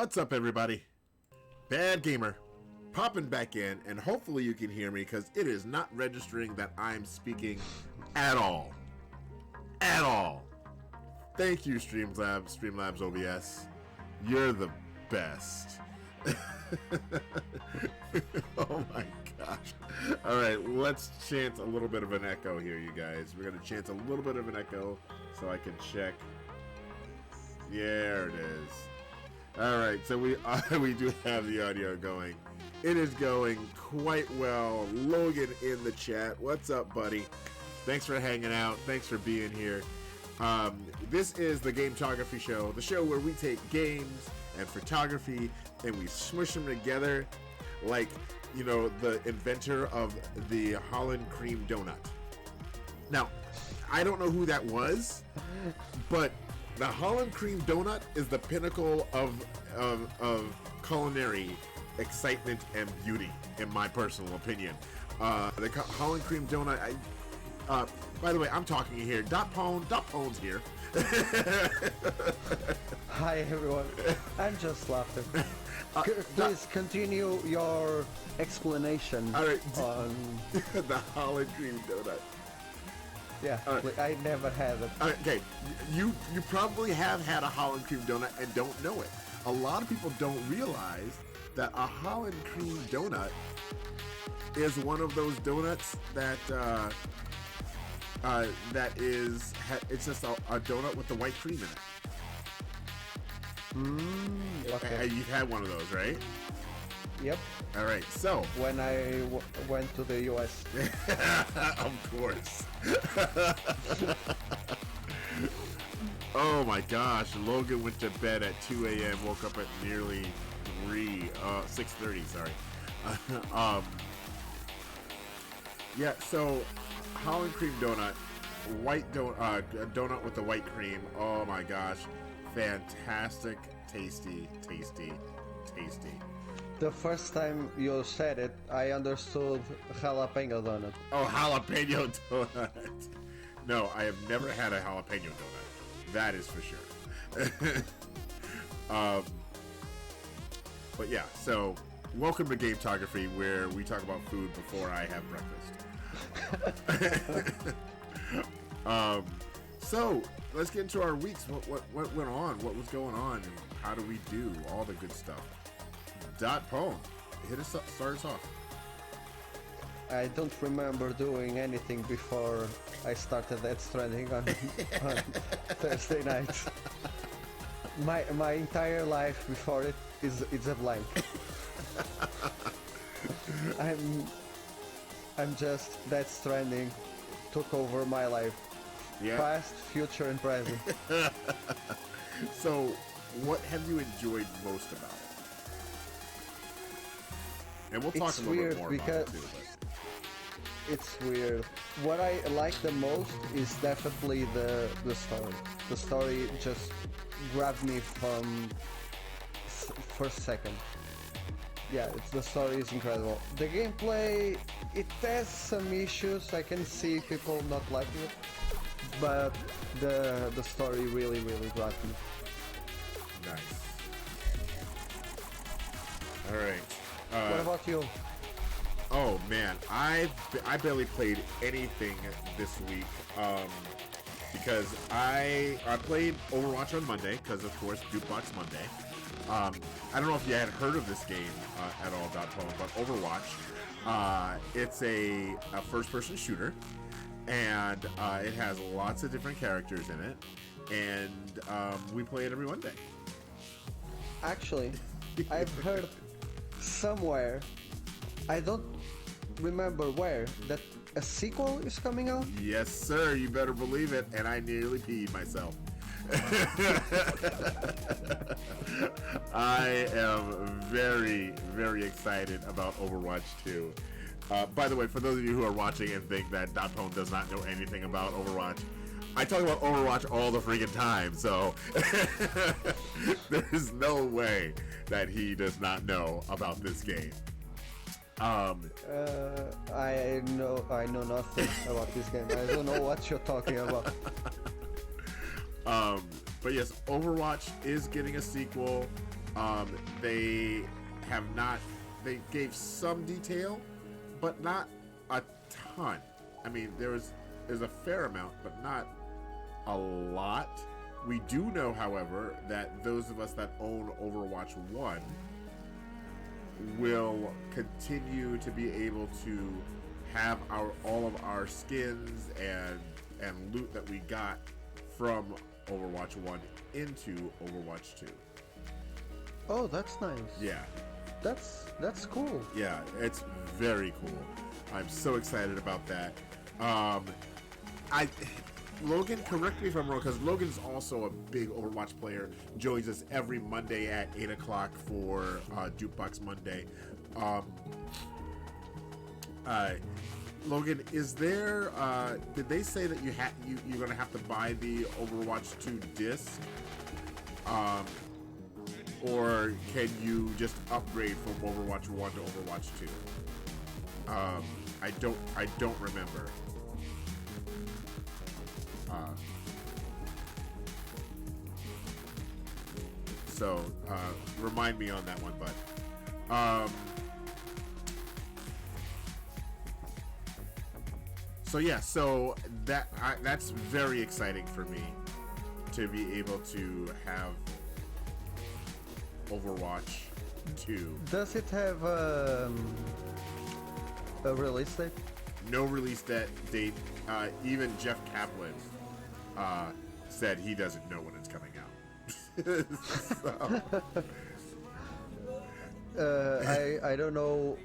What's up, everybody? Bad Gamer, popping back in, and hopefully you can hear me because it is not registering that I'm speaking at all. At all. Thank you, Streamlabs OBS. You're the best. Oh my gosh. Alright, let's chant a little bit of an echo here, you guys. We're going to chant a little bit of an echo so I can check. There it is. Alright, so we do have the audio going. It is going quite well. Logan in the chat. What's up, buddy? Thanks for hanging out. Thanks for being here. This is the Gametography show, the show where we take games and photography and we smush them together like, you know, the inventor of the Holland cream donut. Now, I don't know who that was, but the Holland cream donut is the pinnacle of culinary excitement and beauty, in my personal opinion. The Holland cream donut. By the way, I'm talking here. Dot.Pone's here. Hi everyone. I'm just laughing. Please continue your explanation. All right. On the Holland cream donut. Yeah, right. I never had it. Okay, you probably have had a Holland cream donut and don't know it. A lot of people don't realize that a Holland cream donut is one of those donuts that it's just a donut with the white cream in it. Okay. You've had one of those, right? Yep. All right, so when I went to the US. Of course. Oh my gosh, Logan went to bed at 2 a.m. woke up at nearly 6:30, sorry. Yeah, so Holland cream donut, white donut with the white cream. Oh my gosh, fantastic, tasty. The first time you said it, I understood jalapeno donut. Oh, jalapeno donut. No, I have never had a jalapeno donut. That is for sure. But yeah, so welcome to Gametography, where we talk about food before I have breakfast. So let's get into our weeks. What went on? What was going on? And how do we do? All the good stuff. Pone, hit us up, start us off. I don't remember doing anything before I started Death Stranding on Thursday night. My entire life before it is a blank. I'm just Death Stranding took over my life. Yeah. Past, future, and present. So, what have you enjoyed most about it? And we'll talk a little bit more about it too. But it's weird. What I like the most is definitely the story. The story just grabbed me from first second. Yeah, the story is incredible. The gameplay, it has some issues. I can see people not liking it, but the story really grabbed me. Nice. All right. What about you? Oh man, I barely played anything this week because I played Overwatch on Monday because of course Jukebox Monday. I don't know if you had heard of this game at all, Pone, but Overwatch, it's a first-person shooter, and it has lots of different characters in it, and we play it every Monday. Actually, I've heard somewhere, I don't remember where, that a sequel is coming out? Yes, sir, you better believe it, and I nearly peed myself. I am very excited about Overwatch 2. By the way, for those of you who are watching and think that Pone does not know anything about Overwatch, I talk about Overwatch all the freaking time, so there's no way that he does not know about this game. I know nothing about this game. I don't know what you're talking about. But yes, Overwatch is getting a sequel. They have not. They gave some detail, but not a ton. I mean, there's a fair amount, but not a lot. We do know, however, that those of us that own Overwatch 1 will continue to be able to have all of our skins and loot that we got from Overwatch 1 into Overwatch 2. Oh, that's nice. Yeah. That's cool. Yeah, it's very cool. I'm so excited about that. Logan, correct me if I'm wrong, because Logan's also a big Overwatch player. Joins us every Monday at 8 o'clock for Jukebox Monday. Logan, is there? Did they say that you're gonna have to buy the Overwatch 2 disc, or can you just upgrade from Overwatch 1 to Overwatch 2? I don't remember. So remind me on that one, bud. So yeah, so that's very exciting for me to be able to have Overwatch 2. Does it have a release date? No release date. Even Jeff Kaplan said he doesn't know when it's coming out. I don't know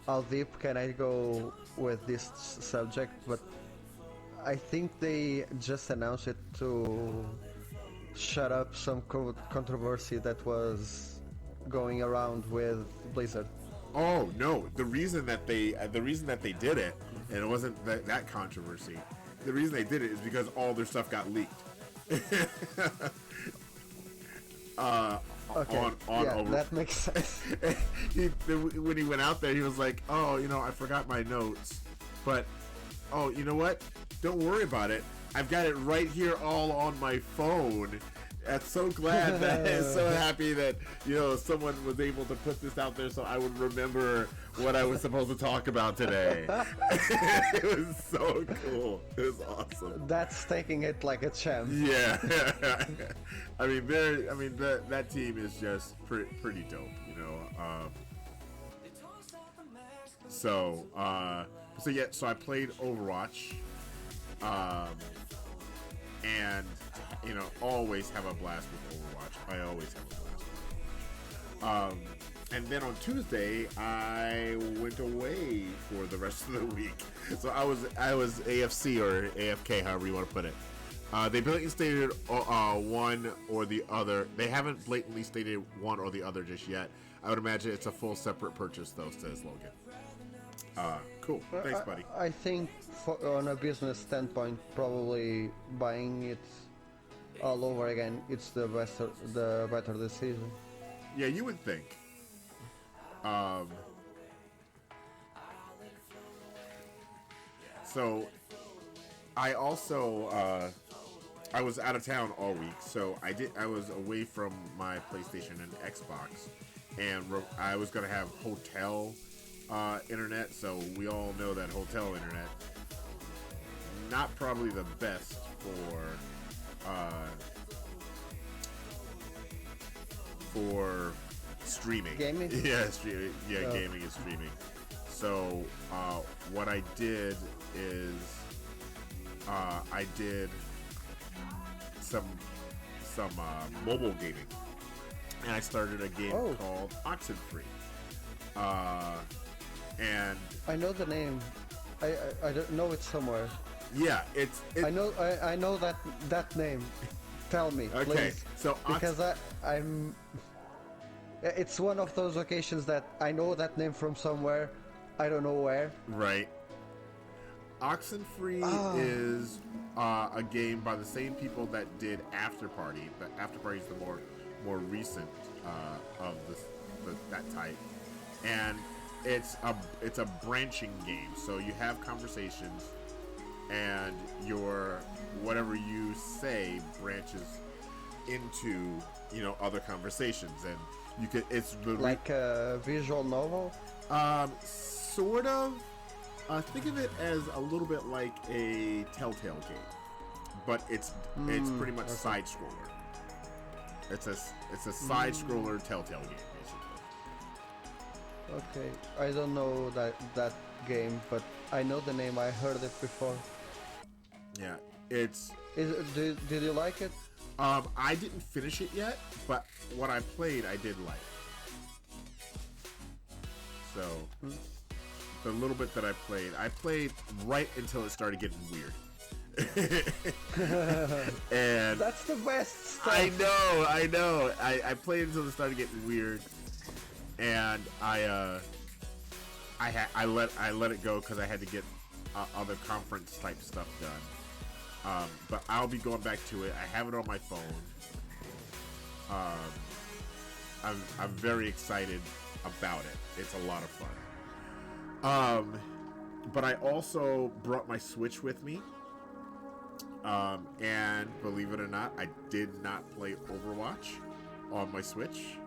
how deep can I go with this subject, but I think they just announced it to shut up some controversy that was going around with Blizzard. Oh no! The reason that they did it, and it wasn't that controversy. The reason they did it is because all their stuff got leaked. Okay. That makes sense. When he went out there, he was like, "Oh, I forgot my notes, but you know what? Don't worry about it. I've got it right here, all on my phone." I'm so glad so happy that someone was able to put this out there so I would remember what I was supposed to talk about today. It was so cool. It was awesome. That's taking it like a champ. Yeah. That team is just pretty dope, So I played Overwatch, and always have a blast with Overwatch. I always have a blast. And then on Tuesday, I went away for the rest of the week. So I was AFC or AFK, however you want to put it. They blatantly stated one or the other. They haven't blatantly stated one or the other just yet. I would imagine it's a full separate purchase, though, says Logan. Cool. Thanks, buddy. I think on a business standpoint, probably buying it all over again, it's the better decision. Yeah, you would think. So I also I was out of town all week, so I was away from my PlayStation and Xbox, and I was gonna have hotel internet. So we all know that hotel internet not probably the best for streaming. Gaming? Yeah, gaming and streaming. So what I did is I did some mobile gaming, and I started a game called Oxenfree. And I know the name. I don't know it somewhere. Yeah, I know that name. Tell me, okay, please. So because I'm. It's one of those occasions that I know that name from somewhere. I don't know where. Right. Oxenfree is a game by the same people that did After Party. But After Party is the more recent of that type, and it's a branching game. So you have conversations, and whatever you say branches into, you know, other conversations, and you can. It's like a visual novel. Sort of. Think of it as a little bit like a Telltale game, but it's pretty much side scroller. It's a side scroller Telltale game, basically. Okay, I don't know that game, but I know the name. I heard it before. Yeah, it's. Did you like it? I didn't finish it yet, but what I played, I did like. So, the little bit that I played right until it started getting weird. And that's the best stuff. I know. I played until it started getting weird, and I let it go because I had to get other conference type stuff done. But I'll be going back to it. I have it on my phone. I'm very excited about it. It's a lot of fun. But I also brought my Switch with me. And believe it or not, I did not play Overwatch on my Switch.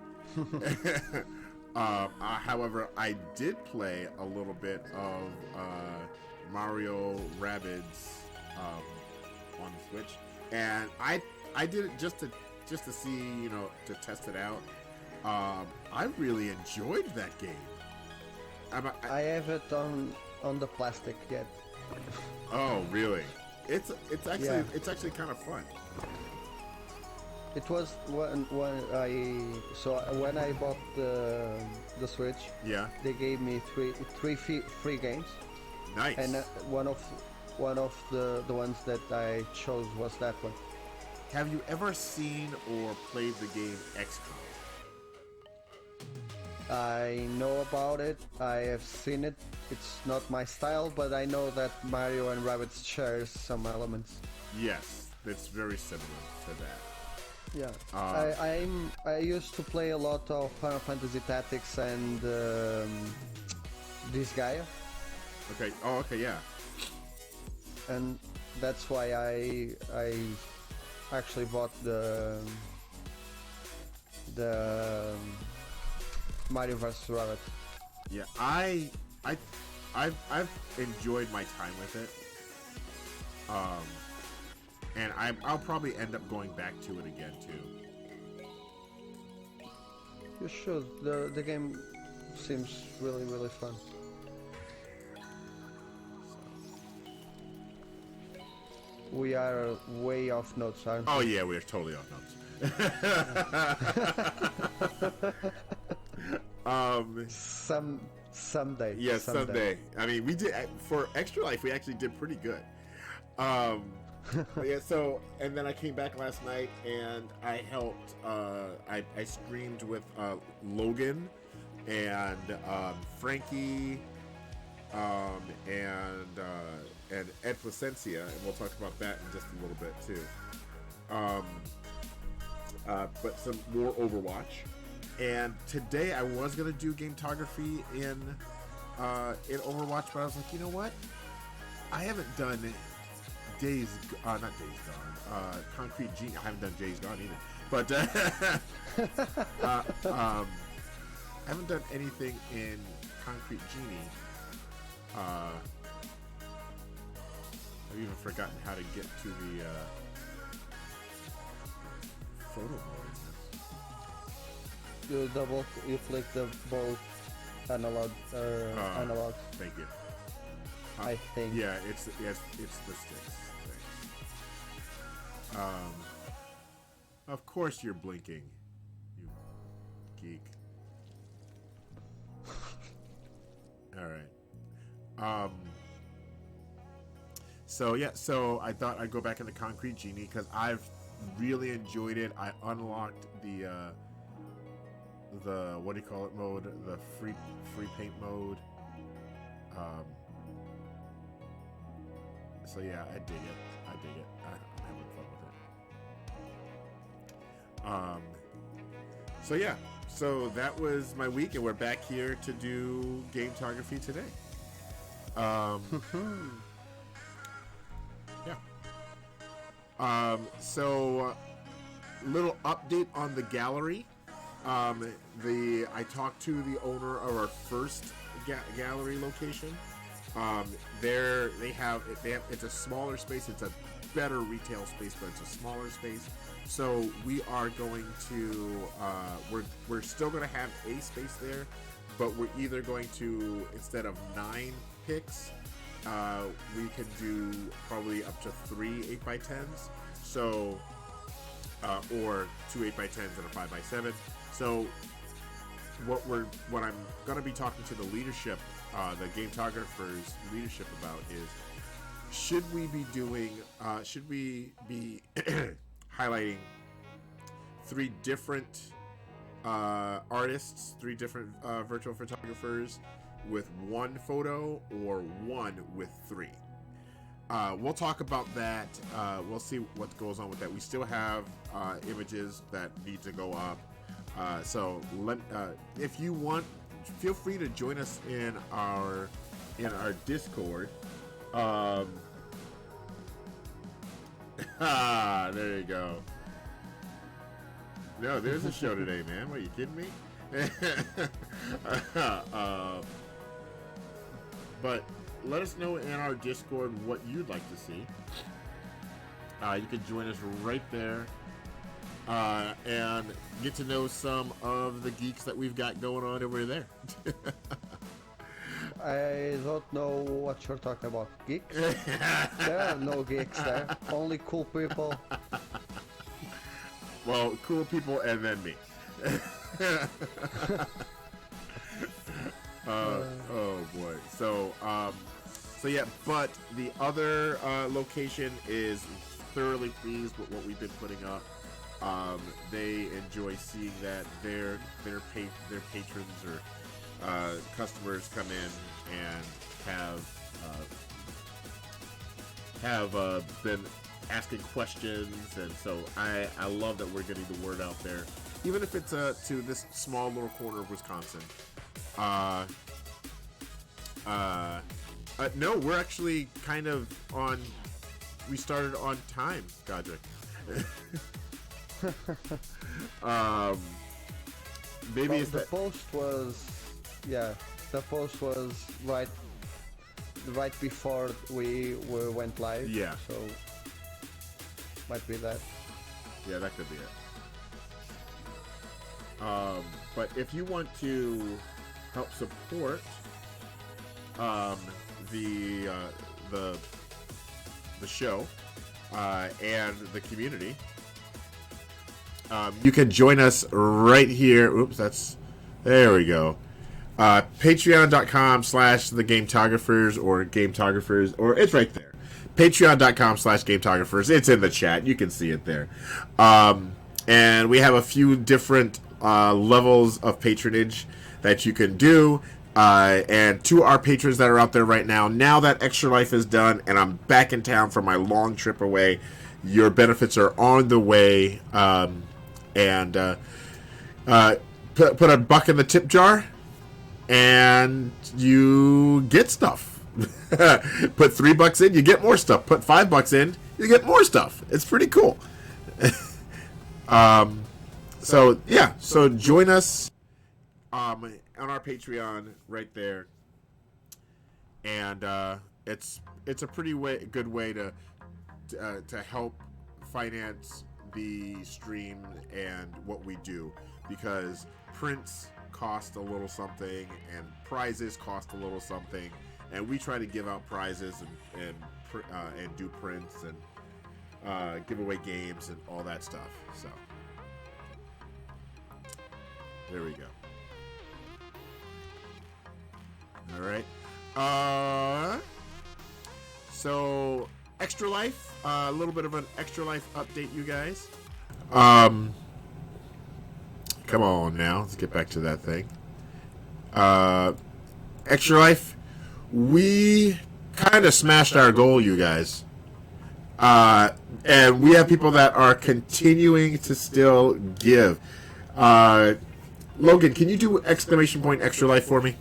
However, I did play a little bit of Mario Rabbids on the Switch, and I did it just to see, you know, to test it out. I really enjoyed that game. I have it on the plastic yet. Oh, really? It's actually kind of fun. It was when I bought the Switch. Yeah. They gave me three free games. Nice. And one of the ones that I chose was that one. Have you ever seen or played the game XCOM? I know about it. I have seen it. It's not my style, but I know that Mario and Rabbids share some elements. Yes, it's very similar to that. Yeah, I used to play a lot of Final Fantasy Tactics and Disgaea. Okay. Oh, okay. Yeah. And that's why I actually bought the Mario vs. Rabbids. Yeah, I've enjoyed my time with it. And I'll probably end up going back to it again too. You should. The game seems really, really fun. We are way off notes, aren't we? Oh yeah, we're totally off notes. Someday. Yeah, someday. I mean, we did for Extra Life. We actually did pretty good. Yeah. So, and then I came back last night and I helped. I streamed with Logan and Frankie, and Ed Placencia, and we'll talk about that in just a little bit too. But some more Overwatch. And today I was gonna do Gametography in Overwatch, but I was like, you know what? I haven't done not Days Gone, Concrete Genie. I haven't done Days Gone either, but I haven't done anything in Concrete Genie. I've even forgotten how to get to the photo mode. You flick the both analog. Thank you. I think. Yeah, it's the sticks. Of course you're blinking, you geek. All right. So I thought I'd go back into Concrete Genie because I've really enjoyed it. I unlocked the what do you call it mode, the free paint mode. So yeah, I dig it. I'm having fun with it. So yeah, so that was my week, and we're back here to do Gametography today. Yeah. So little update on the gallery. I talked to the owner of our first gallery location. It's a smaller space. It's a better retail space, but it's a smaller space. So we are going to we're still going to have a space there, but we're either going to, instead of 9 picks, we can do probably up to 3 8x10s. So or 2 8x10s and a 5x7. So what I'm going to be talking to the leadership, the Gametographers leadership about is, should we be highlighting 3 different artists, 3 different virtual photographers with 1 photo, or 1 with 3? We'll talk about that. We'll see what goes on with that. We still have images that need to go up. So if you want, feel free to join us in our Discord. There you go. No, there's a show today, man. What, are you kidding me? But let us know in our Discord what you'd like to see. You can join us right there and get to know some of the geeks that we've got going on over there. I don't know what you're talking about. Geeks? There are no geeks there. Only cool people. Well, cool people and then me. Oh boy. So yeah, but the other location is thoroughly pleased with what we've been putting up. They enjoy seeing that their patrons or customers come in and have been asking questions, and so I love that we're getting the word out there, even if it's to this small little corner of Wisconsin. No, we're actually kind of on. We started on time, Godric. Maybe Well, it's the that. post was, the post was right before we went live. Yeah. So might be that. Yeah, that could be it. But if you want to help support the show and the community, you can join us right here. Oops, there we go. Patreon.com/the Gametographers or Gametographers, or it's right there. Patreon.com/Gametographers. It's in the chat. You can see it there. And we have a few different levels of patronage that you can do. And to our patrons that are out there right now that Extra Life is done and I'm back in town from my long trip away, your benefits are on the way. And put a buck in the tip jar and you get stuff. Put $3 in, you get more stuff. Put $5 in, you get more stuff. It's pretty cool. So join us on our Patreon right there, and it's a pretty good way to help finance the stream and what we do, because prints cost a little something and prizes cost a little something, and we try to give out prizes and do prints and give away games and all that stuff. So there we go. All right. So Extra Life, a little bit of an Extra Life update, you guys. Come on now, let's get back to that thing. Extra Life, we kind of smashed our goal, you guys. And we have people that are continuing to still give. Logan, can you do ! Extra Life for me?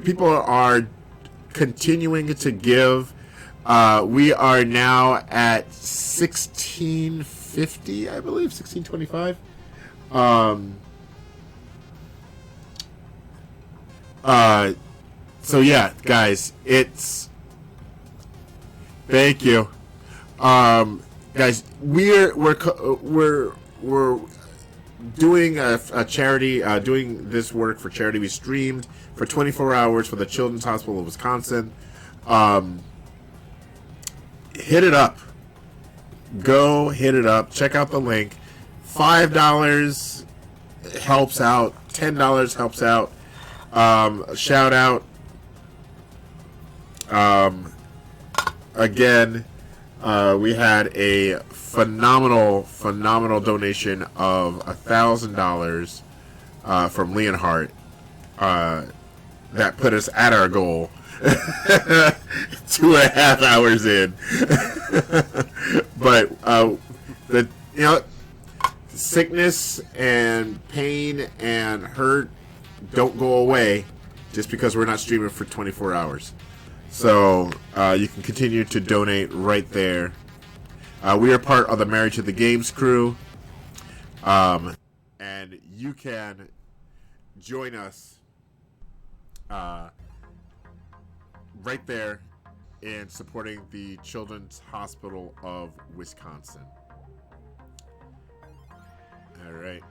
People are continuing to give. We are now at 1650, I believe, 1625. So yeah, guys, it's thank you. Guys, we're doing a charity, doing this work for charity. We streamed for 24 hours for the Children's Hospital of Wisconsin. Hit it up. Go hit it up. Check out the link. $5 helps out. $10 helps out. Shout out. Again, we had a phenomenal donation of $1,000 from Leonhardt. That put us at our goal. 2.5 hours in. But sickness and pain and hurt don't go away just because we're not streaming for 24 hours. So you can continue to donate right there. We are part of the Married to the Games crew, and you can join us right there in supporting the Children's Hospital of Wisconsin. All right.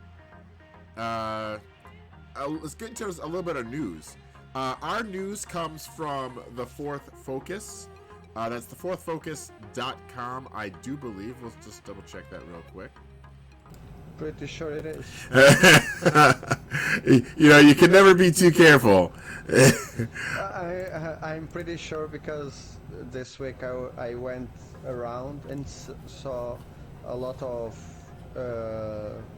Let's get into a little bit of news. Our news comes from the Fourth Focus. That's thefourthfocus.com, I do believe. Let's just double check that real quick. Pretty sure it is. You can never be too careful. I'm pretty sure because this week I went around and saw a lot of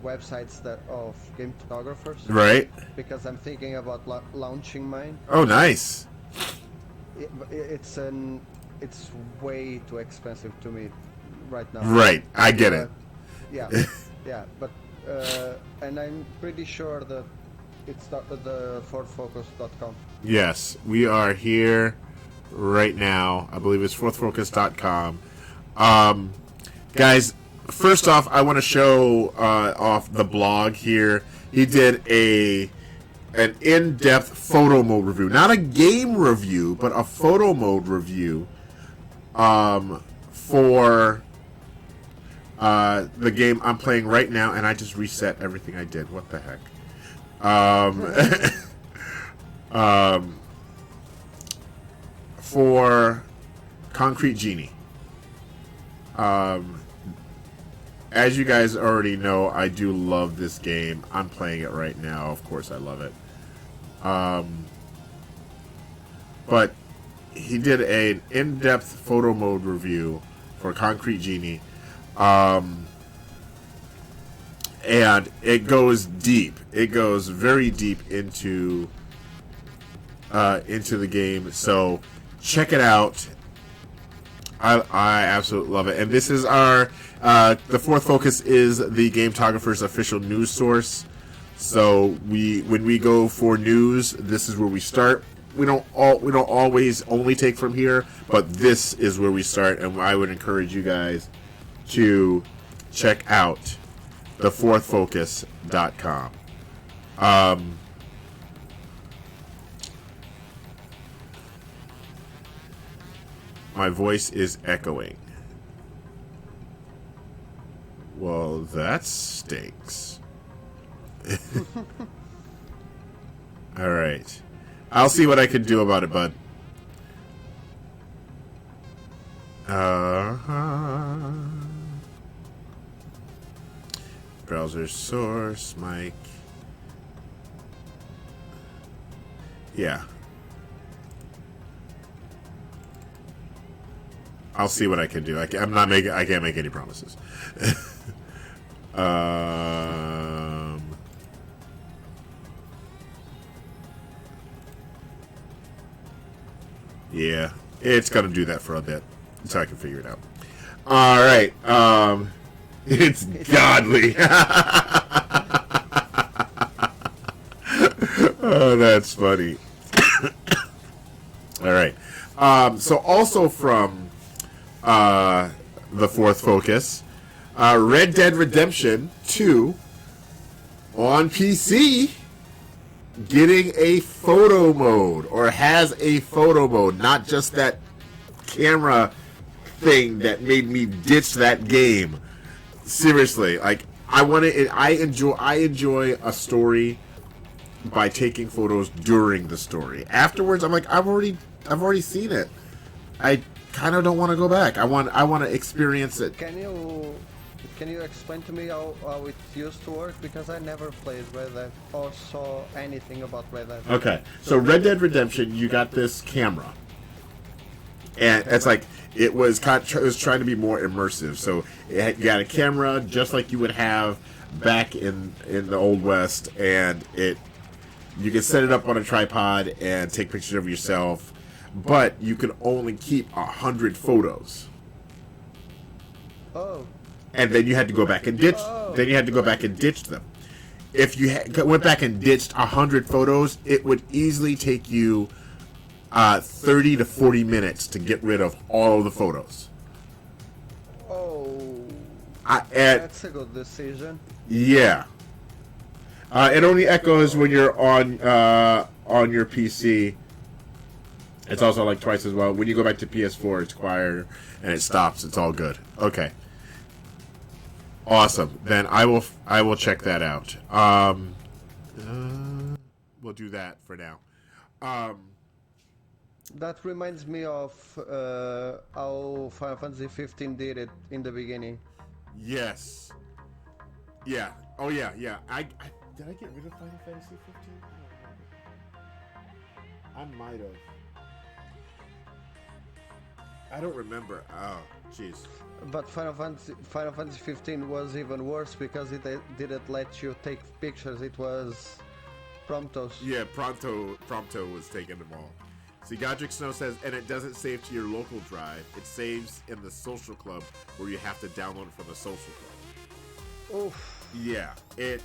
websites of Gametographers. Right. Because I'm thinking about launching mine. Oh, nice. It's way too expensive to me right now. Right, I get it. Yeah, yeah, but and I'm pretty sure that it's the fourthfocus.com. Yes, we are here right now. I believe it's fourthfocus.com. Guys, first off, I want to show off the blog here. He did an in-depth photo mode review. Not a game review, but a photo mode review for the game I'm playing right now, and I just reset everything I did. What the heck? For Concrete Genie. As you guys already know, I do love this game. I'm playing it right now. Of course, I love it. But he did an in-depth photo mode review for Concrete Genie. And it goes deep. It goes very deep into the game. So check it out. I absolutely love it. And this is our the Fourth Focus is the Gametographer's official news source. So when we go for news, this is where we start. We don't always only take from here, but this is where we start, and I would encourage you guys to check out thefourthfocus.com. My voice is echoing. Well, that stinks. All right. I'll see what I can do about it, bud. Browser source, mic. Yeah. I'll see what I can do. I can't make any promises. Yeah, it's gonna do that for a bit until I can figure it out. All right, it's godly. Oh, that's funny. All right. So also from the fourth focus. Red Dead Redemption 2 on PC getting a photo mode, or has a photo mode, not just that camera thing that made me ditch that game. Seriously, like I enjoy a story by taking photos during the story. Afterwards, I'm like, I've already seen it. I kind of don't want to go back. I want to experience it. Can you explain to me how it used to work? Because I never played Red Dead or saw anything about Red Dead. Okay, so Red Dead Redemption, you got this camera, and it's like it was trying to be more immersive. So you got a camera just like you would have back in the Old West, and you can set it up on a tripod and take pictures of yourself, but you can only keep 100 photos. Oh. And then you had to go back and ditch. Then you had to go back and ditch them. If you went back and ditched 100 photos, it would easily take you 30 to 40 minutes to get rid of all of the photos. Oh, that's a good decision. Yeah. It only echoes when you're on your PC. It's also like twice as well. When you go back to PS4, it's quieter and it stops. It's all good. Okay. Awesome. Then I will check that out. We'll do that for now. That reminds me of how Final Fantasy 15 did it in the beginning. Yes. Yeah. Oh yeah. Yeah. Did I get rid of Final Fantasy 15? I might have. I don't remember. Oh, jeez. But Final Fantasy 15 was even worse because it didn't let you take pictures. It was promptos. Yeah, Prompto was taking them all. See, Godric Snow says, and it doesn't save to your local drive. It saves in the social club where you have to download it from the social club. Oof. Yeah, it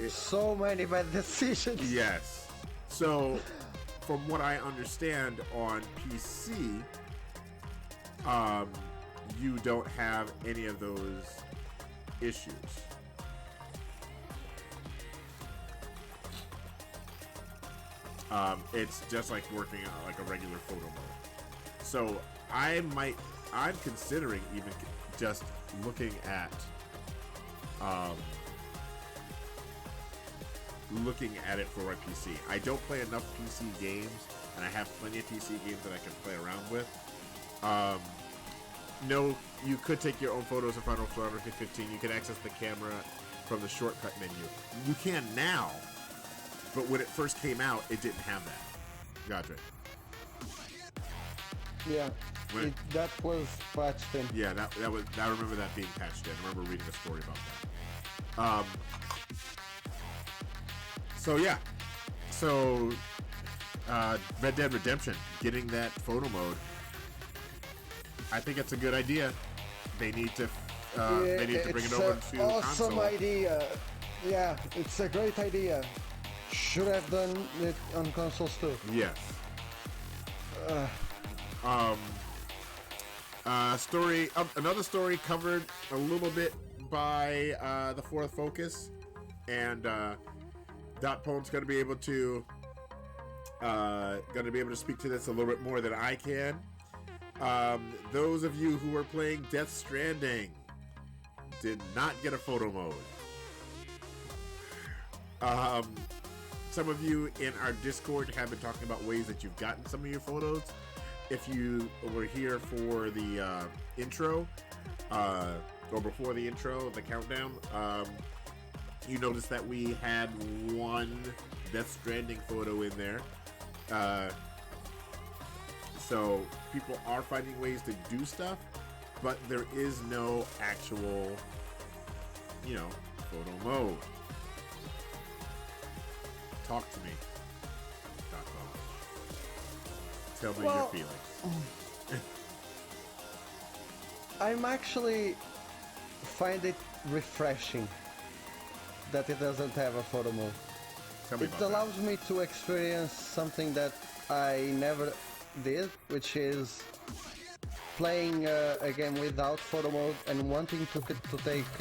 so many bad decisions. Yes. So, from what I understand on PC, you don't have any of those issues. It's just like working on like a regular photo mode. So I'm considering even just looking at it for my PC. I don't play enough PC games, and I have plenty of PC games that I can play around with. No, you could take your own photos in Final Fantasy 15. You can access the camera from the shortcut menu. You can now, but when it first came out, it didn't have that. Gotcha. Yeah, that was patched in. Yeah, that was. I remember that being patched in. I remember reading a story about that. So yeah, Red Dead Redemption getting that photo mode. I think it's a good idea. They need to bring it over to console. Awesome idea. Yeah, it's a great idea. Should have done it on consoles too. Yes. Another story covered a little bit by the fourth focus, and Dot Pone's going to be able to speak to this a little bit more than I can. Those of you who are playing Death Stranding did not get a photo mode. Some of you in our Discord have been talking about ways that you've gotten some of your photos. If you were here for the intro, or before the intro, the countdown, you noticed that we had one Death Stranding photo in there. So people are finding ways to do stuff, but there is no actual, photo mode. Talk to me, Doc Bone. Tell me your feelings. I'm actually find it refreshing that it doesn't have a photo mode. It allows me to experience something that I never did, which is playing a game without photo mode and wanting to take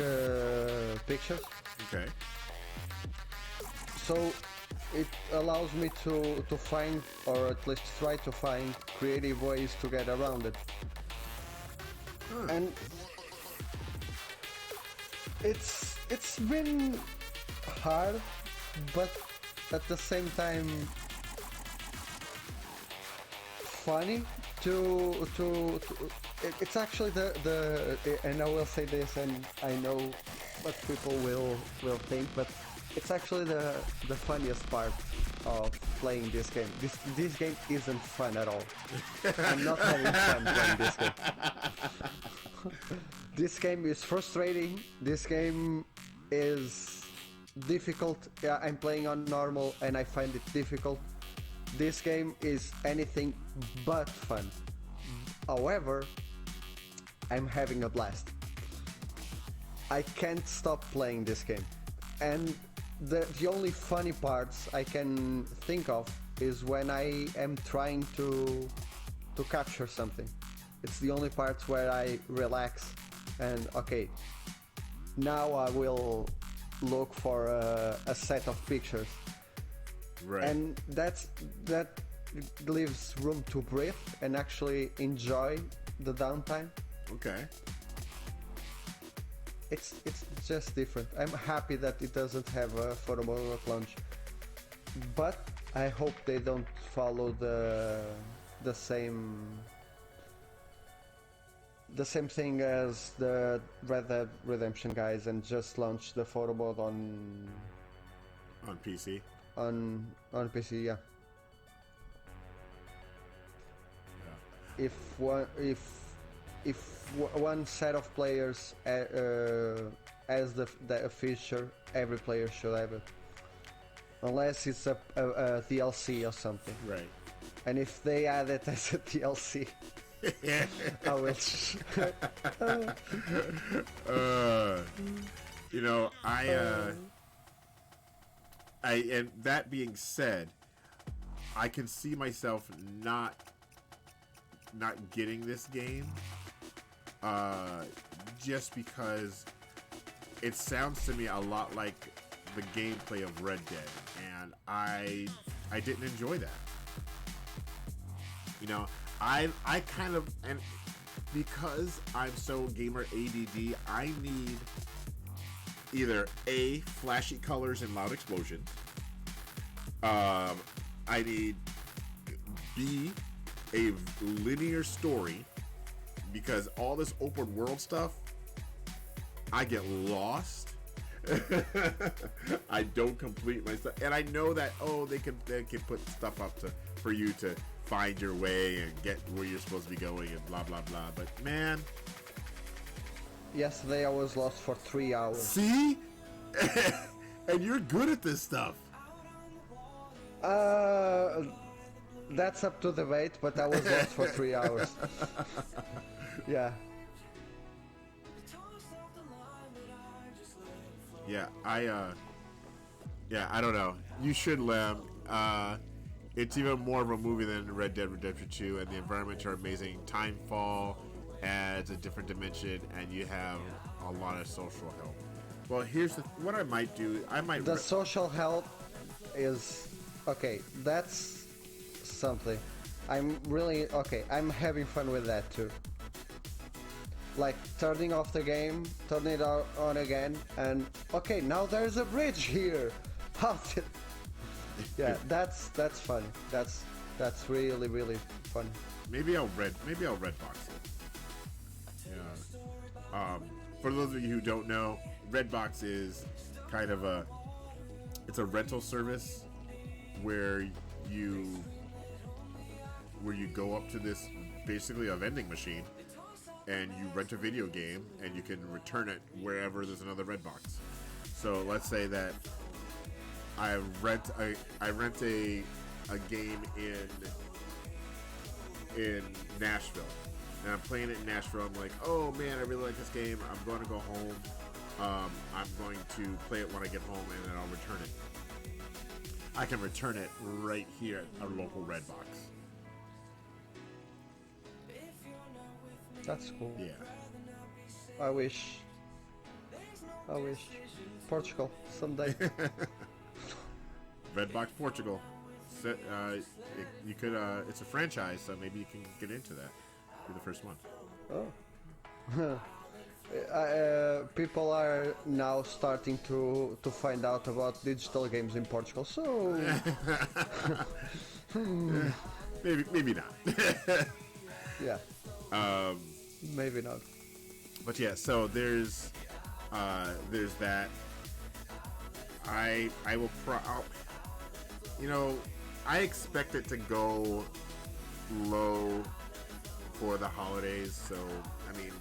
pictures. Okay. So it allows me to find, or at least try to find, creative ways to get around it. And it's been hard, but at the same time funny to it's actually the and I will say this, and I know what people will think, but it's actually the funniest part of playing this game. This game isn't fun at all. I'm not having fun playing this game. This game is frustrating. This game is difficult. Yeah, I'm playing on normal and I find it difficult. This game is anything but fun. However, I'm having a blast. I can't stop playing this game. And the only funny parts I can think of is when I am trying to capture something. It's the only parts where I relax and okay, now I will look for a set of pictures. Right. And that leaves room to breathe and actually enjoy the downtime. Okay. It's just different. I'm happy that it doesn't have a photo mode at launch, but I hope they don't follow the same thing as the Red Dead Redemption guys and just launch the photo mode on PC. On PC, yeah. If one set of players has the feature, every player should have it, unless it's a DLC or something. Right. And if they add it as a DLC, I will. You know, and that being said, I can see myself not getting this game, just because it sounds to me a lot like the gameplay of Red Dead, and I didn't enjoy that. You know, I kind of, and because I'm so gamer ADD, I need either A, flashy colors and loud explosions. I need B, a linear story, because all this open world stuff, I get lost. I don't complete my stuff, and I know that they can put stuff up for you to find your way and get where you're supposed to be going and blah blah blah. But man, yesterday I was lost for 3 hours. See, and you're good at this stuff. That's up to debate, but I was lost for 3 hours. Yeah. Yeah, I don't know. You should, Lem. It's even more of a movie than Red Dead Redemption 2, and the environments are amazing. Timefall adds a different dimension, and you have a lot of social help. Well, here's what I might do. The social help is okay. That's something. I'm having fun with that too. Like turning off the game, turning it on again, and okay, now there's a bridge here. How did? Yeah, that's funny. That's really funny. Maybe I'll Redbox it. Yeah. For those of you who don't know, Redbox is kind of it's a rental service where you go up to this, basically a vending machine, and you rent a video game and you can return it wherever there's another Redbox. So let's say that I rent a game in Nashville, and I'm playing it in Nashville. I'm like, oh man, I really like this game. I'm going to go home. I'm going to play it when I get home, and then I'll return it. I can return it right here at our local Redbox. That's cool. Yeah. I wish. I wish. Portugal someday. Redbox Portugal. You could. It's a franchise, so maybe you can get into that. Be the first one. Oh. People are now starting to find out about digital games in Portugal, so Maybe not. yeah, maybe not. But yeah, so there's that. I will I expect it to go low for the holidays, so I mean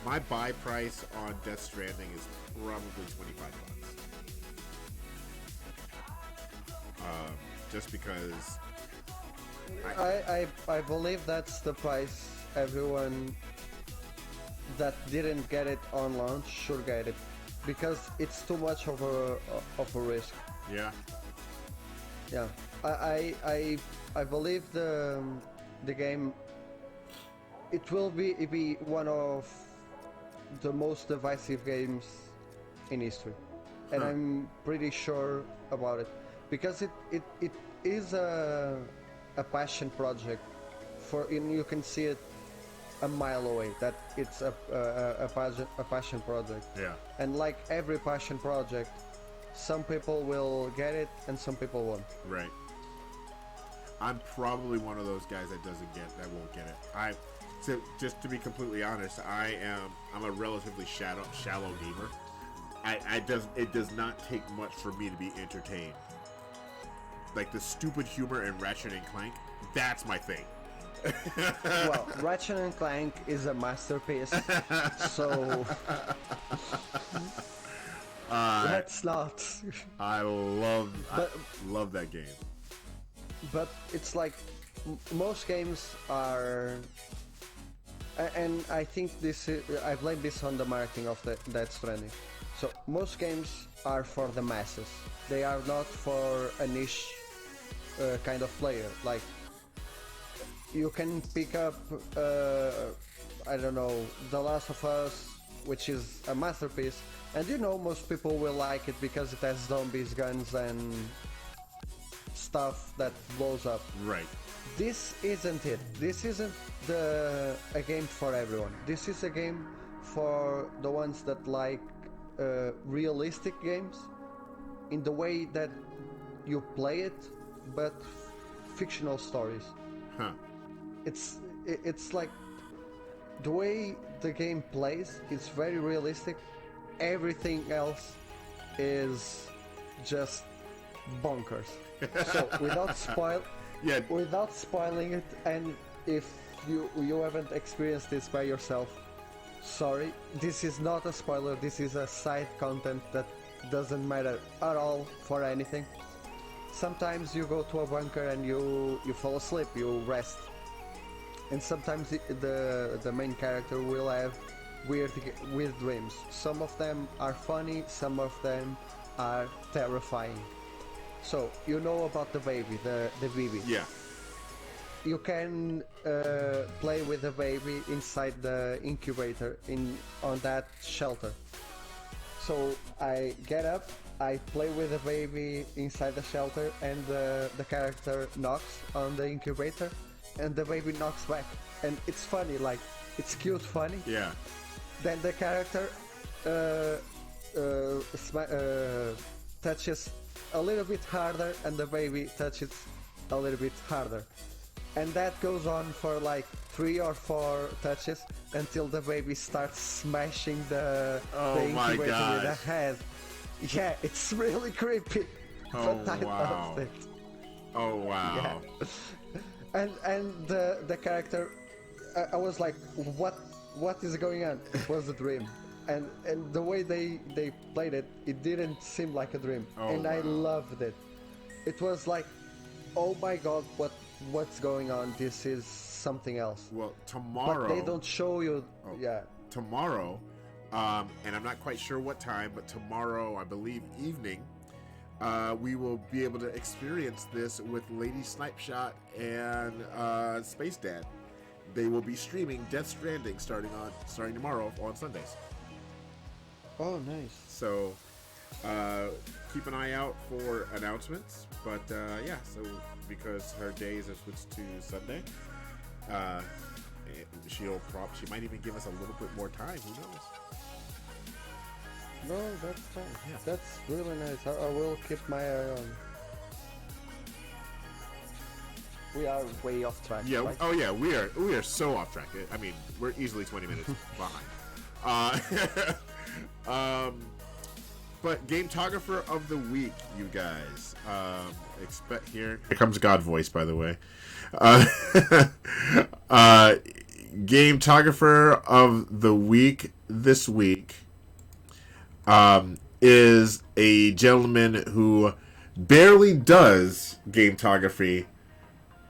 my buy price on Death Stranding is probably $25. Just because I believe that's the price everyone that didn't get it on launch should get it, because it's too much of a risk. yeah. Yeah, I believe the game, it will be one of the most divisive games in history, and Huh. I'm pretty sure about it, because it is a passion project and you can see it a mile away that it's a passion project. Yeah. And like every passion project, some people will get it and some people won't. Right. I'm probably one of those guys that won't get it. So just to be completely honest, I'm a relatively shallow gamer. It does not take much for me to be entertained. Like the stupid humor in Ratchet and Clank, that's my thing. Well, Ratchet and Clank is a masterpiece, so let's not. I love that game. But it's like most games are, and I think I blame this on the marketing of the Death Stranding. So most games are for the masses. They are not for a niche kind of player. Like you can pick up, I don't know, The Last of Us, which is a masterpiece, and most people will like it because it has zombies, guns, and stuff that blows up. Right. This isn't it. This isn't a game for everyone. This is a game for the ones that like realistic games in the way that you play it, but fictional stories. Huh. It's like the way the game plays. It's very realistic. Everything else is just bonkers. So Yeah. without spoiling it, and if you haven't experienced this by yourself, sorry, this is not a spoiler. This is a side content that doesn't matter at all for anything. Sometimes you go to a bunker and you fall asleep, you rest, and sometimes the main character will have weird dreams. Some of them are funny, some of them are terrifying. So about the baby, the baby. Yeah. You can play with the baby inside the incubator on that shelter. So I get up, I play with the baby inside the shelter, and the character knocks on the incubator, and the baby knocks back, and it's funny, like it's cute, funny. Yeah. Then the character touches a little bit harder, and the baby touches a little bit harder, and that goes on for like 3 or 4 touches until the baby starts smashing the incubator with the head. Yeah, it's really creepy. Oh, but I wow. loved it. Oh wow. Yeah. And the character, I was like, what is going on? It was a dream. And the way they played it, it didn't seem like a dream. Oh, and I wow. loved it. It was like, oh my god, what's going on? This is something else. Well, tomorrow. But they don't show you. Oh, Yeah. Tomorrow, and I'm not quite sure what time, but tomorrow, I believe evening, we will be able to experience this with Lady Snipeshot and Space Dad. they will be streaming Death Stranding starting tomorrow on Sundays. Oh, nice. So keep an eye out for announcements. But yeah, so because her days have switched to Sunday, she might even give us a little bit more time. Who knows? No, that's fine. Yeah. That's really nice. I will keep my eye on. We are way off track. Yeah. Right? Oh yeah. We are so off track. I mean, we're easily 20 minutes behind. But Gametographer of the Week, you guys. Expect here comes God voice, by the way. Gametographer of the Week this week is a gentleman who barely does gametography,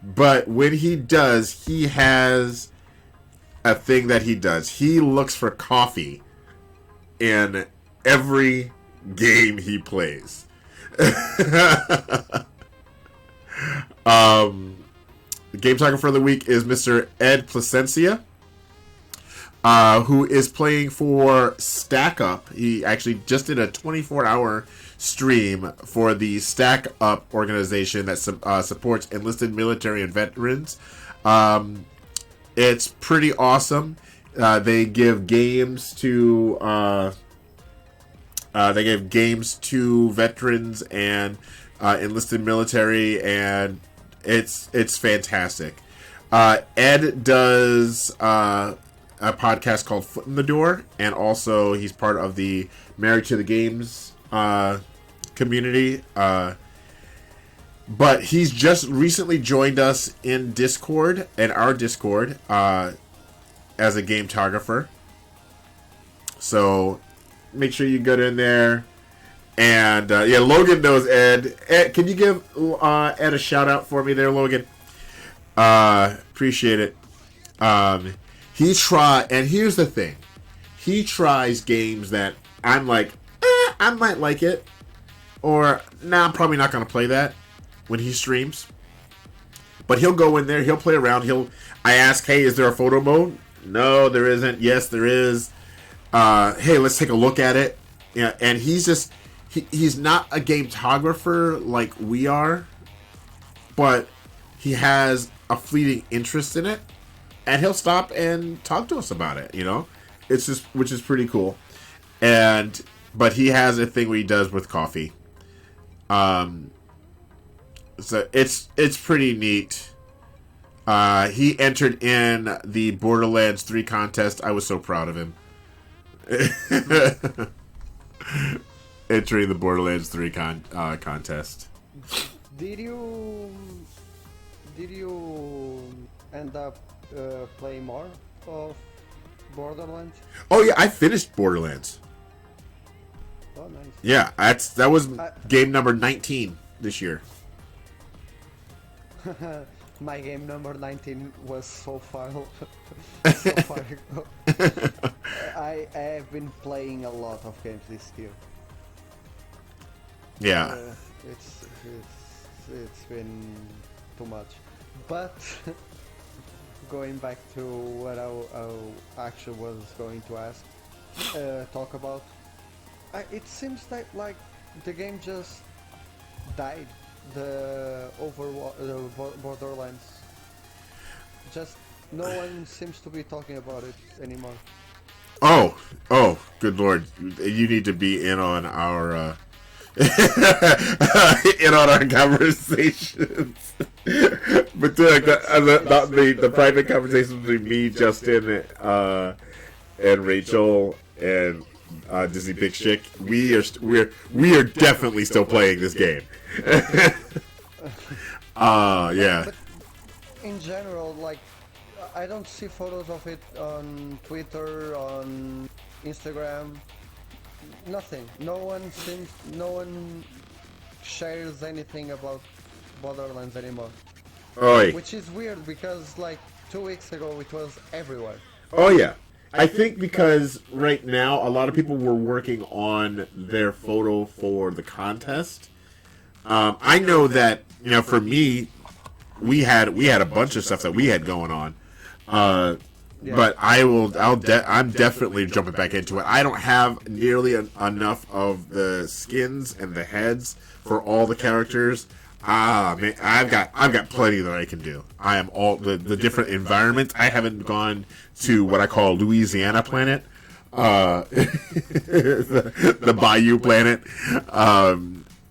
but when he does, he has a thing that he does. He looks for coffee in every game he plays. The gametographer of the week is Mr. Ed Placencia, who is playing for Stack Up. He actually just did a 24-hour stream for the Stack Up organization that supports enlisted military and veterans. It's pretty awesome. They give games to veterans and enlisted military, and it's fantastic. Ed does a podcast called Foot in the Door, and also he's part of the Married to the Games community. But he's just recently joined us in our Discord, as a gametographer. So make sure you get in there. And yeah, Logan knows Ed. Ed, can you give Ed a shout out for me there, Logan? Appreciate it. And here's the thing. He tries games that I'm like, I might like it. Or, nah, I'm probably not going to play that when he streams. But he'll go in there, he'll play around, I ask, hey, is there a photo mode? No, there isn't. Yes, there is. Hey, let's take a look at it. Yeah, and he's just, he's not a gametographer like we are, but he has a fleeting interest in it, and he'll stop and talk to us about it, It's just, which is pretty cool. But he has a thing where he does with coffee. So it's pretty neat. He entered in the Borderlands 3 contest. I was so proud of him. Entering the Borderlands 3 contest. Did you end up playing more of Borderlands? Oh yeah, I finished Borderlands. Oh, nice. Yeah, that was game number 19 this year. My game number 19 was so far ago. I have been playing a lot of games this year. Yeah. It's been too much. But going back to what I actually was going to talk about, it seems that like the game just died. The Borderlands. Just no one seems to be talking about it anymore. Oh, good lord! You need to be in on our conversations. But the private conversations between me, Justin, and Rachel, and Disney Big Chick, we are definitely still playing this game. Yeah. But in general, like, I don't see photos of it on Twitter, on Instagram. Nothing. No one shares anything about Borderlands anymore. Oi. Which is weird because like 2 weeks ago it was everywhere. Oh yeah. I think because right now a lot of people were working on their photo for the contest. I know that, for me, we had a bunch of stuff that we had going on. But I'm definitely jumping back into it. I don't have nearly enough of the skins and the heads for all the characters. Man, I've got plenty that I can do. I am all the different environments. I haven't gone to what I call Louisiana planet, the Bayou planet,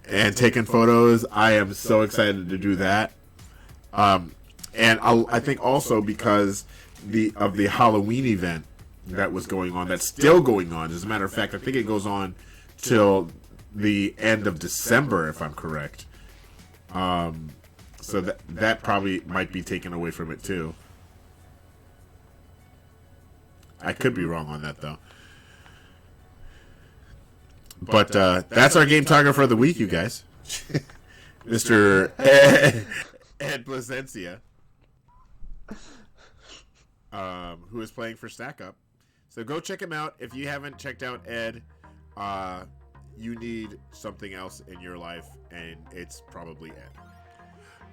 and taking photos. I am so excited to do that. And I think also because of the Halloween event that was going on, that's still going on. As a matter of fact, I think it goes on till the end of December, if I'm correct. So that probably might be taken away from it too. I could be wrong on that though. But that's our Gametographer of the week, you guys. Mr. Ed Placencia, who is playing for Stack Up. So go check him out. If you haven't checked out Ed, you need something else in your life, and it's probably Ed.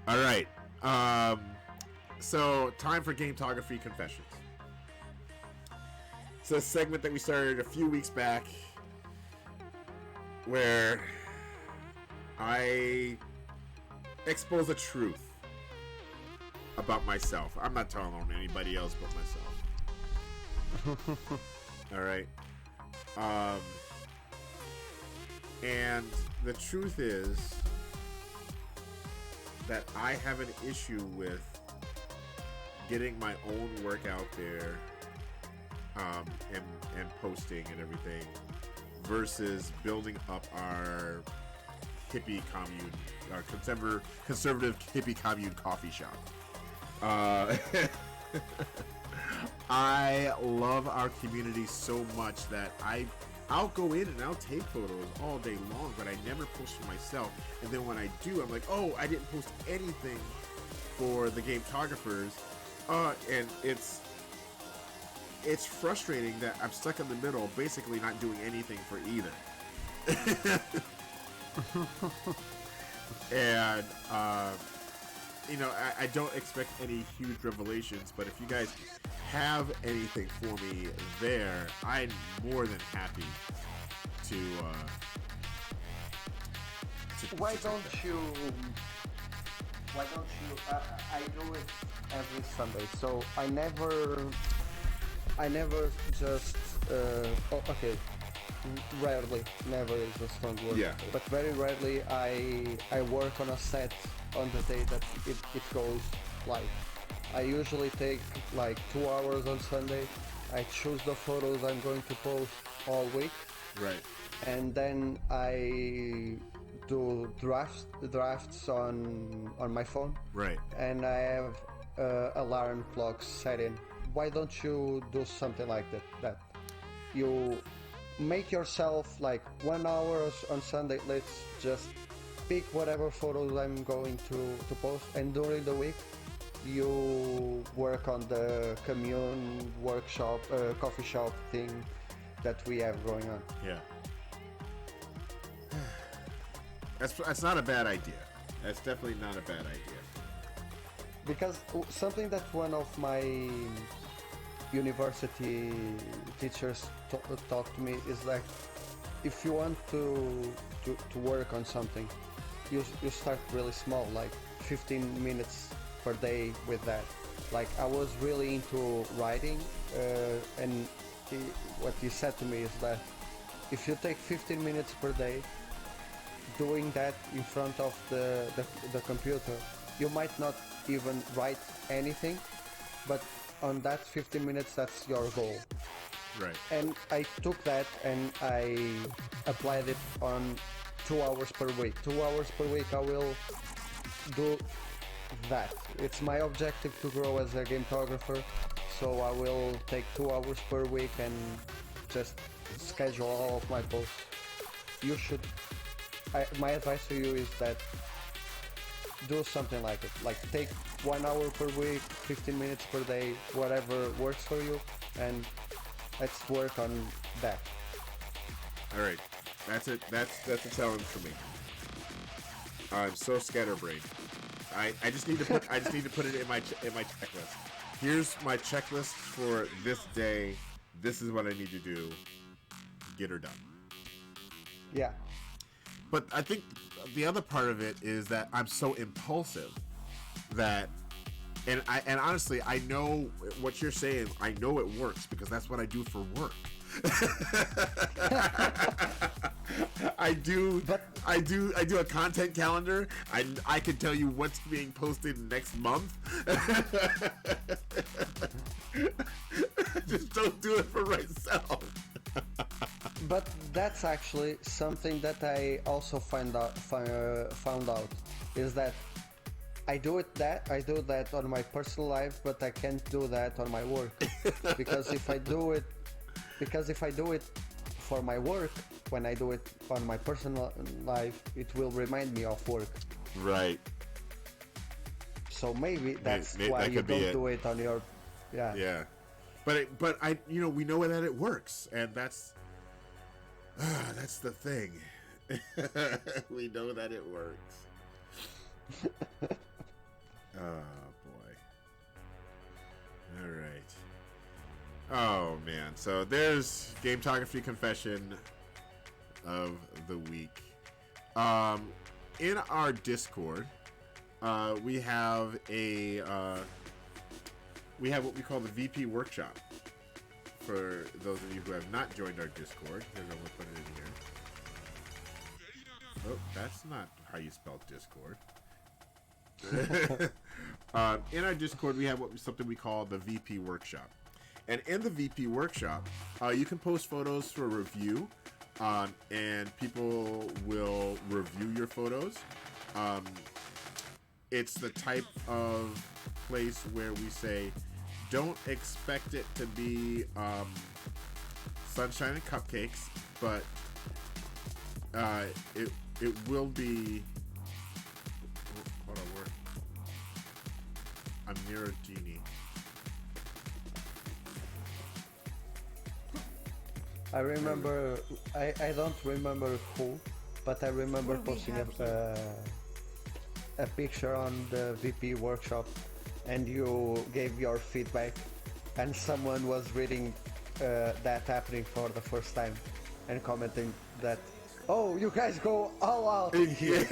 All right. So time for Gametography Confessions. It's a segment that we started a few weeks back where I expose the truth about myself. I'm not telling on anybody else but myself. All right. And the truth is that I have an issue with getting my own work out there, and posting and everything, versus building up our hippie commune, our conservative hippie commune coffee shop. I love our community so much that I'll go in and I'll take photos all day long, but I never post for myself. And then when I do, I'm like, oh, I didn't post anything for the Gametographers. And it's frustrating that I'm stuck in the middle, basically not doing anything for either. And, I don't expect any huge revelations, but if you guys have anything for me there, I'm more than happy to Why don't you? I do it every Sunday, so I never just. Okay. Rarely, never is a strong word. Yeah. But very rarely, I work on a set on the day that it goes live. I usually take like 2 hours on Sunday. I choose the photos I'm going to post all week. Right. And then I do drafts on my phone. Right. And I have alarm clocks set in. Why don't you do something like that? You make yourself like 1 hour on Sunday. Let's just pick whatever photos I'm going to post, and during the week you work on the commune workshop, coffee shop thing that we have going on. Yeah. That's not a bad idea. That's definitely not a bad idea. Because something that one of my university teachers taught to me is like, if you want to work on something, you start really small, like 15 minutes per day with that. Like, I was really into writing, and what he said to me is that if you take 15 minutes per day doing that in front of the computer, you might not even write anything, but on that 15 minutes, that's your goal. Right. And I took that and I applied it on 2 hours per week. 2 hours per week I will do that. It's my objective to grow as a gametographer, so I will take 2 hours per week and just schedule all of my posts. You should... my advice to you is that do something like it. Like, take 1 hour per week, 15 minutes per day, whatever works for you, and let's work on that. All right, that's it. That's a challenge for me. I'm so scatterbrained. I just need to put it in my checklist. here's my checklist for this day. This is what I need to do. Get her done. Yeah. But I think the other part of it is that I'm so impulsive that, and honestly, I know what you're saying. I know it works because that's what I do for work. I do a content calendar. I can tell you what's being posted next month. Just don't do it for myself. But that's actually something that I also found out is that I do that on my personal life, but I can't do that on my work because if I do it for my work, when I do it on my personal life, it will remind me of work. Right. So maybe that's maybe why that you could be don't it. do it on your Yeah. But I we know that it works, and that's the thing. We know that it works. Oh boy. All right. Oh man. So there's Gametography confession of the week. In our Discord, we have what we call the VP workshop. For those of you who have not joined our Discord, here's how we'll put it in here. Oh, that's not how you spell Discord. In our Discord, we have something we call the VP workshop. And in the VP workshop, you can post photos for review, and people will review your photos. It's the type of place where we say, don't expect it to be sunshine and cupcakes, but it will be. Hold on, I'm near a genie. I remember. I don't remember who, but I remember posting a picture on the VP workshop, and you gave your feedback, and someone was reading that happening for the first time and commenting that, oh, you guys go all out in here.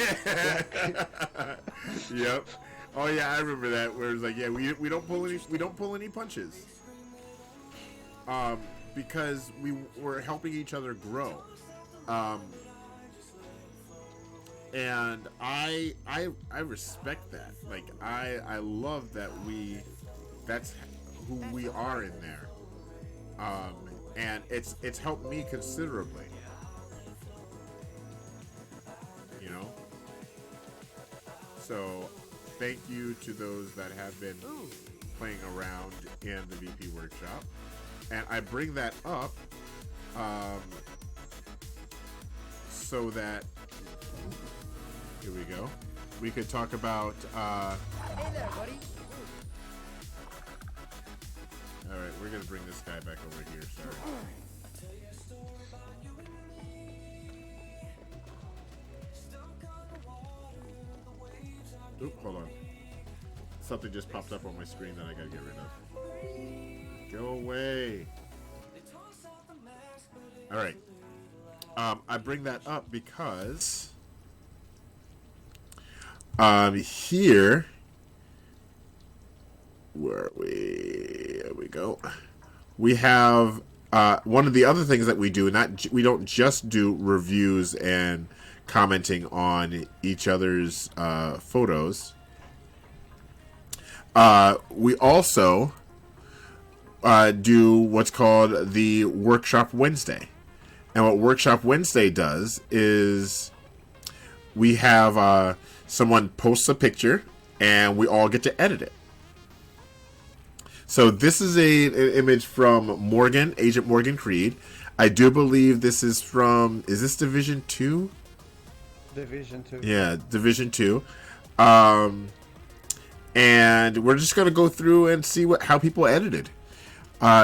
Yep. Oh yeah, I remember that. Where it's like, yeah, we don't pull any punches. Because we're helping each other grow. And I respect that. Like I love that that's who we are in there. And it's helped me considerably. You know? So thank you to those that have been playing around in the VP workshop. And I bring that up so that, here we go, we could talk about Hey there, buddy. alright, we're gonna bring this guy back over here, sorry. Oop, hold on. Something just popped up on my screen that I gotta get rid of. Go away. Alright. I bring that up because here, where are we? There we go. We have one of the other things that we do. We don't just do reviews and commenting on each other's photos. We also do what's called the Workshop Wednesday. And what Workshop Wednesday does is we have someone posts a picture and we all get to edit it. So this is an image from Morgan, Agent Morgan Creed. I do believe this is from, is this Division 2? Division 2. Yeah, Division 2. And we're just going to go through and see how people edited.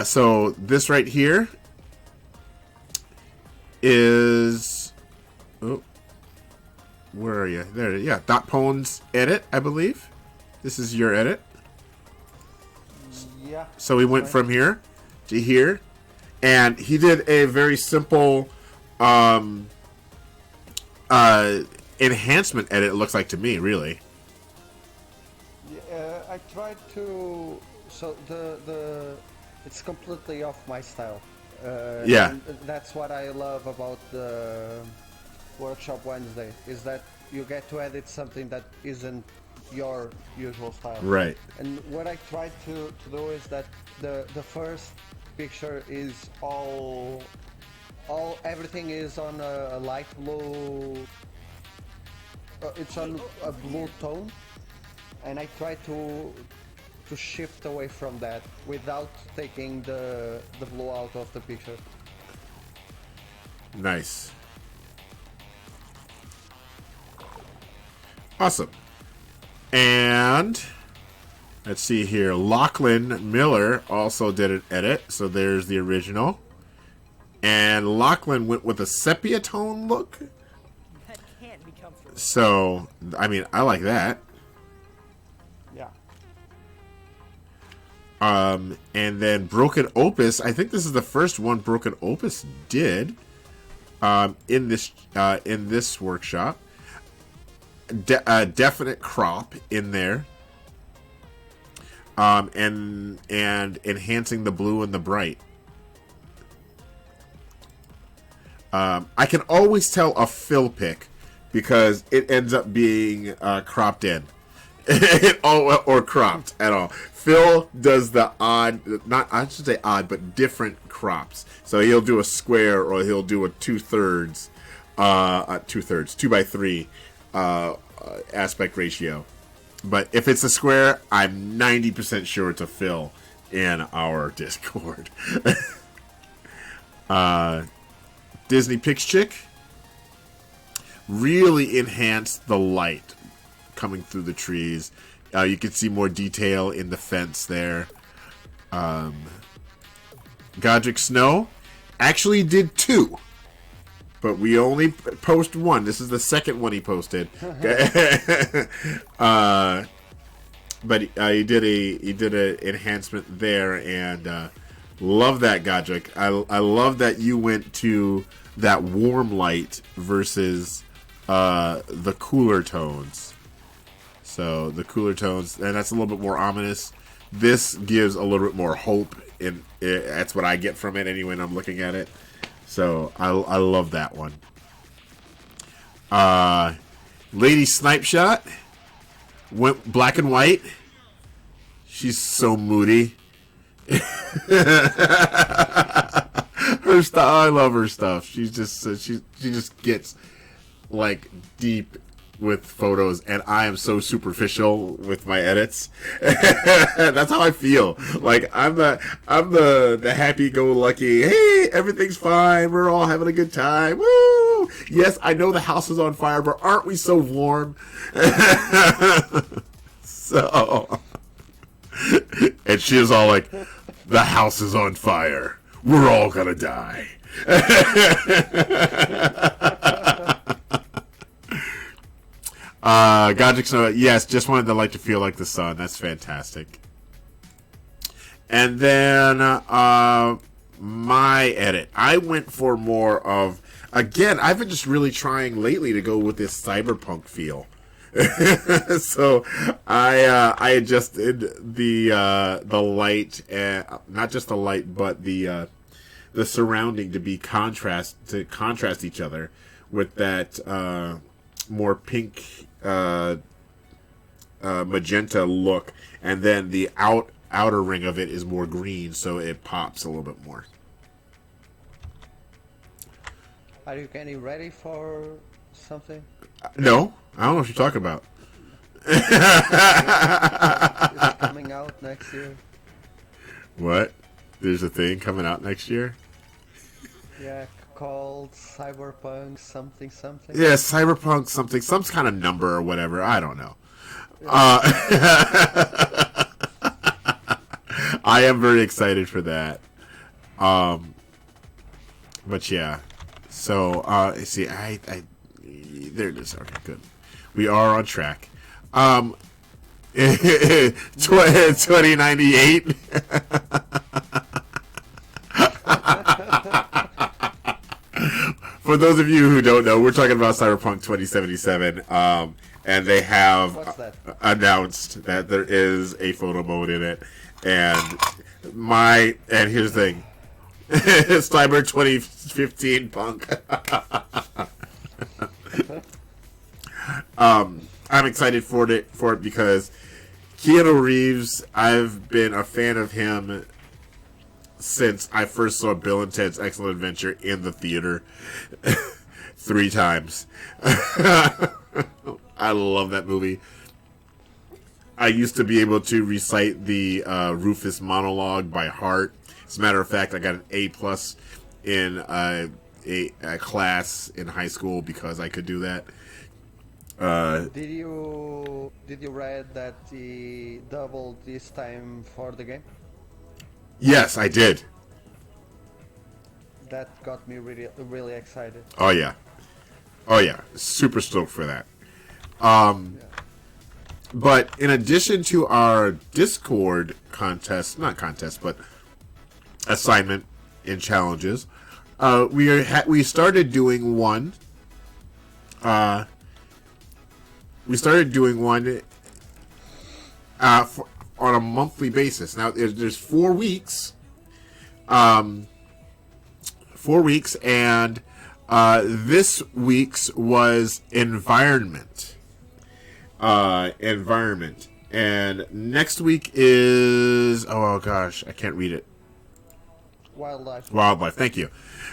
So this right here is, oh, where are you? There, yeah, Dot Pone's edit, I believe. This is your edit. Yeah. So we went from here to here, and he did a very simple enhancement edit, it looks like to me, really. I tried to. So the it's completely off my style. Yeah. And that's what I love about the Workshop Wednesday, is that you get to edit something that isn't your usual style. Right. And what I tried to do is that the first picture is all everything is on a light blue. It's on a blue tone, and I try to shift away from that without taking the blue out of the picture. Nice. Awesome. And let's see here. Lachlan Miller also did an edit. So there's the original. And Lachlan went with a sepia tone look. That can't be comfortable. So, I mean, I like that. Yeah. And then Broken Opus. I think this is the first one Broken Opus did in this workshop. Definite crop in there, and enhancing the blue and the bright. I can always tell a fill pick because it ends up being cropped in, or cropped at all. Phil does the odd, not I should say odd, but different crops. So he'll do a square, or he'll do a 2/3, 2x3. Aspect ratio, but if it's a square, I'm 90% sure it's a fill in our Discord. Disney Pix Chick really enhanced the light coming through the trees. You can see more detail in the fence there. Godric Snow actually did 2. But we only post 1. This is the second one he posted. But he did a enhancement there, and love that, Godric. I love that you went to that warm light versus the cooler tones. So the cooler tones, and that's a little bit more ominous. This gives a little bit more hope, and that's what I get from it anyway when I'm looking at it. So I love that one. Lady Snipe Shot went black and white. She's so moody. Her stuff, I love her stuff. She's just she just gets like deep with photos, and I am so superficial with my edits. That's how I feel. Like I'm the happy-go-lucky. Hey, everything's fine. We're all having a good time. Woo! Yes, I know the house is on fire, but aren't we so warm? So, and she is all like, "The house is on fire. We're all gonna die." Godric Snow, yes, just wanted the light to feel like the sun. That's fantastic. And then my edit. I went for more of, again, I've been just really trying lately to go with this cyberpunk feel. So I adjusted the light, not just the light, but the surrounding to contrast each other with that more pink magenta look, and then the outer ring of it is more green, so it pops a little bit more. Are you getting ready for something? No, I don't know what you're talking about. It's coming out next year. What? There's a thing coming out next year? Yeah, called Cyberpunk something something. Yeah, Cyberpunk something, some kind of number or whatever. I don't know. I am very excited for that. But yeah. So, see, there it is. Okay, good. We are on track. 2098. For those of you who don't know, we're talking about Cyberpunk 2077, and they have announced that there is a photo mode in it, and here's the thing, Cyber 2015 Punk. I'm excited for it because Keanu Reeves, I've been a fan of him since I first saw Bill and Ted's Excellent Adventure in the theater 3 times. I love that movie. I used to be able to recite the Rufus monologue by heart. As a matter of fact, I got an A+ in a class in high school because I could do that. Did you read that he doubled this time for the game? Yes, I did. That got me really excited. Oh yeah, super stoked for that. But in addition to our Discord contest, not contest, but assignment and challenges, we started doing one. We started doing one on a monthly basis. Now there's 4 weeks. 4 weeks, and this week's was environment. And next week is, oh gosh, I can't read it. Wildlife. Thank you.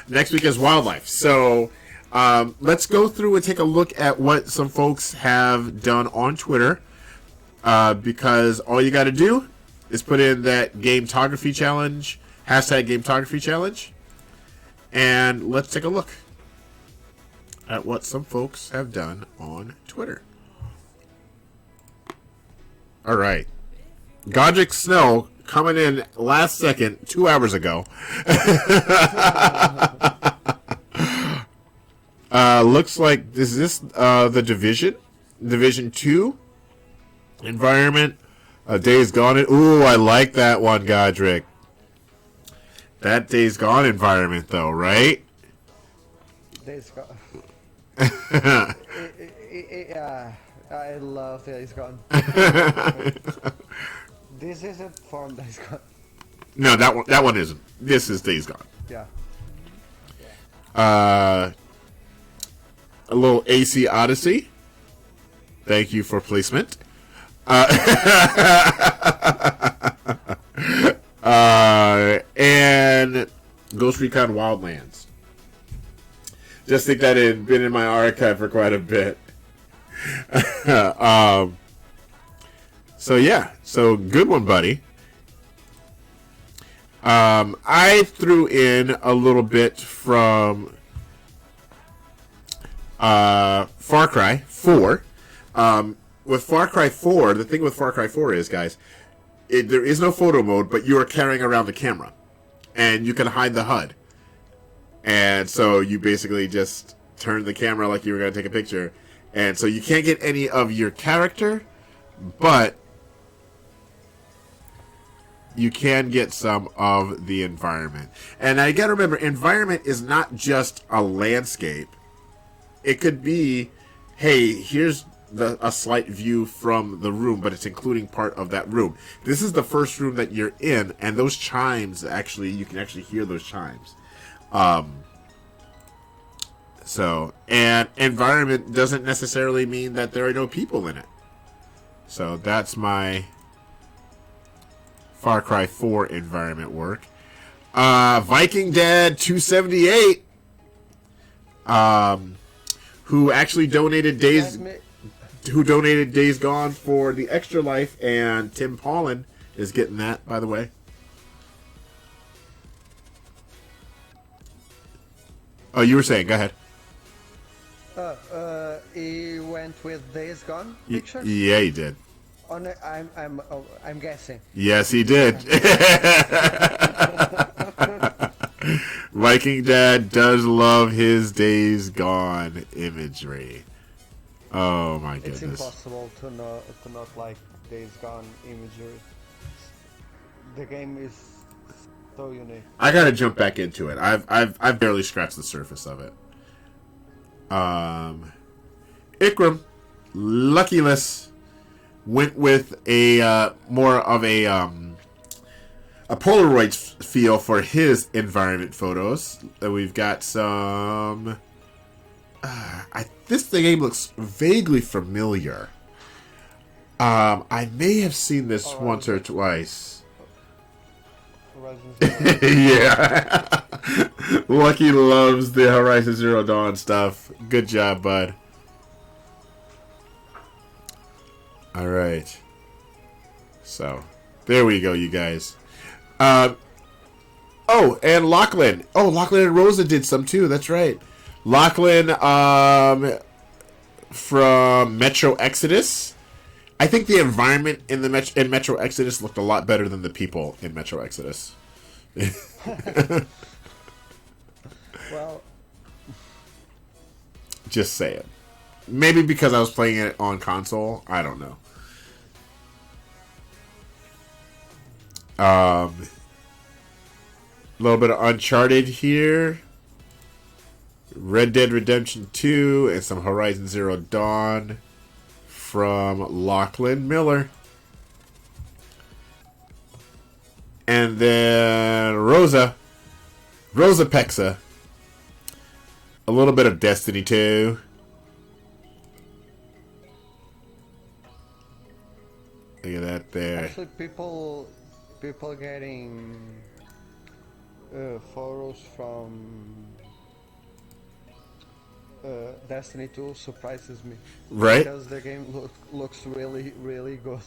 Next week is wildlife. So let's go through and take a look at what some folks have done on Twitter. Because all you got to do is put in that Gametography challenge, #Gametography challenge, and let's take a look at what some folks have done on Twitter. All right. Godric Snow coming in last second, 2 hours ago. Looks like, is this the Division 2 environment? Days Gone. Ooh, I like that one, Godric. That Days Gone environment, though, right? Days Gone. I love Days Gone. This isn't from Days Gone. No, that one isn't. This is Days Gone. Yeah. A little AC Odyssey. Thank you for placement. And Ghost Recon Wildlands. Just think that it had been in my archive for quite a bit. So yeah, so good one, buddy. I threw in a little bit from Far Cry 4. With Far Cry 4, the thing with Far Cry 4 is, guys, there is no photo mode, but you are carrying around the camera. And you can hide the HUD. And so you basically just turn the camera like you were going to take a picture. And so you can't get any of your character, but you can get some of the environment. And I got to remember, environment is not just a landscape. It could be, hey, here's a slight view from the room, but it's including part of that room. This is the first room that you're in, and those chimes, actually, you can actually hear those chimes. So, and environment doesn't necessarily mean that there are no people in it. So that's my Far Cry 4 environment work. Viking Dad 278, who actually donated Days Gone for the Extra Life, and Tim Paulin is getting that, by the way. Oh, you were saying, go ahead. He went with Days Gone picture? Yeah, he did. Oh, no, I'm guessing. Yes, he did. Viking Dad does love his Days Gone imagery. Oh my goodness! It's impossible to not like Days Gone imagery. The game is so unique. I gotta jump back into it. I've barely scratched the surface of it. Ikram, luckyless, went with a more of a Polaroid feel for his environment photos. We've got some. This game looks vaguely familiar. I may have seen this once or twice. Yeah. Lucky loves the Horizon Zero Dawn stuff. Good job, bud. Alright. So, there we go, you guys. Oh, and Lachlan. Oh, Lachlan and Rosa did some too. That's right. Lachlan from Metro Exodus. I think the environment in the Metro Exodus looked a lot better than the people in Metro Exodus. Well, just saying. Maybe because I was playing it on console. I don't know. A little bit of Uncharted here. Red Dead Redemption 2 and some Horizon Zero Dawn from Lachlan Miller. And then Rosa Pexa. A little bit of Destiny 2. Look at that there. actually, people getting photos from Destiny 2 surprises me. Right? Because the game looks really, really good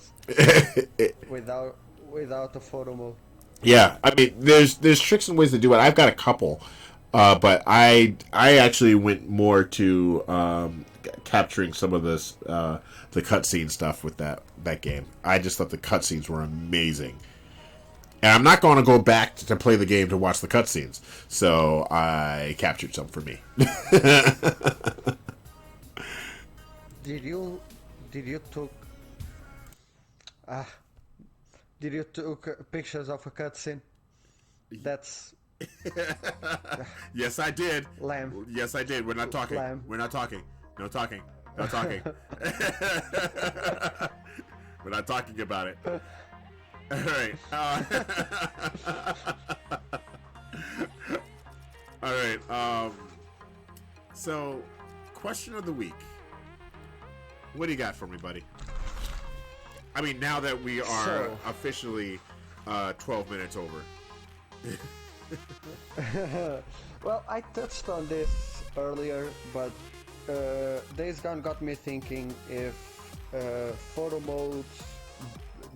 without a photo mode. Yeah, I mean, there's tricks and ways to do it. I've got a couple, but I actually went more to capturing some of this the cutscene stuff with that game. I just thought the cutscenes were amazing, and I'm not going to go back to play the game to watch the cutscenes, so I captured some for me. Did you took pictures of a cutscene? That's Yes, I did. Lamb. Yes, I did. We're not talking. Lamb. We're not talking. No talking. No talking. We're not talking about it. All right. All right. So, question of the week. What do you got for me, buddy? I mean, now that we are officially 12 minutes over. Well, I touched on this earlier, but Days Gone got me thinking if photo modes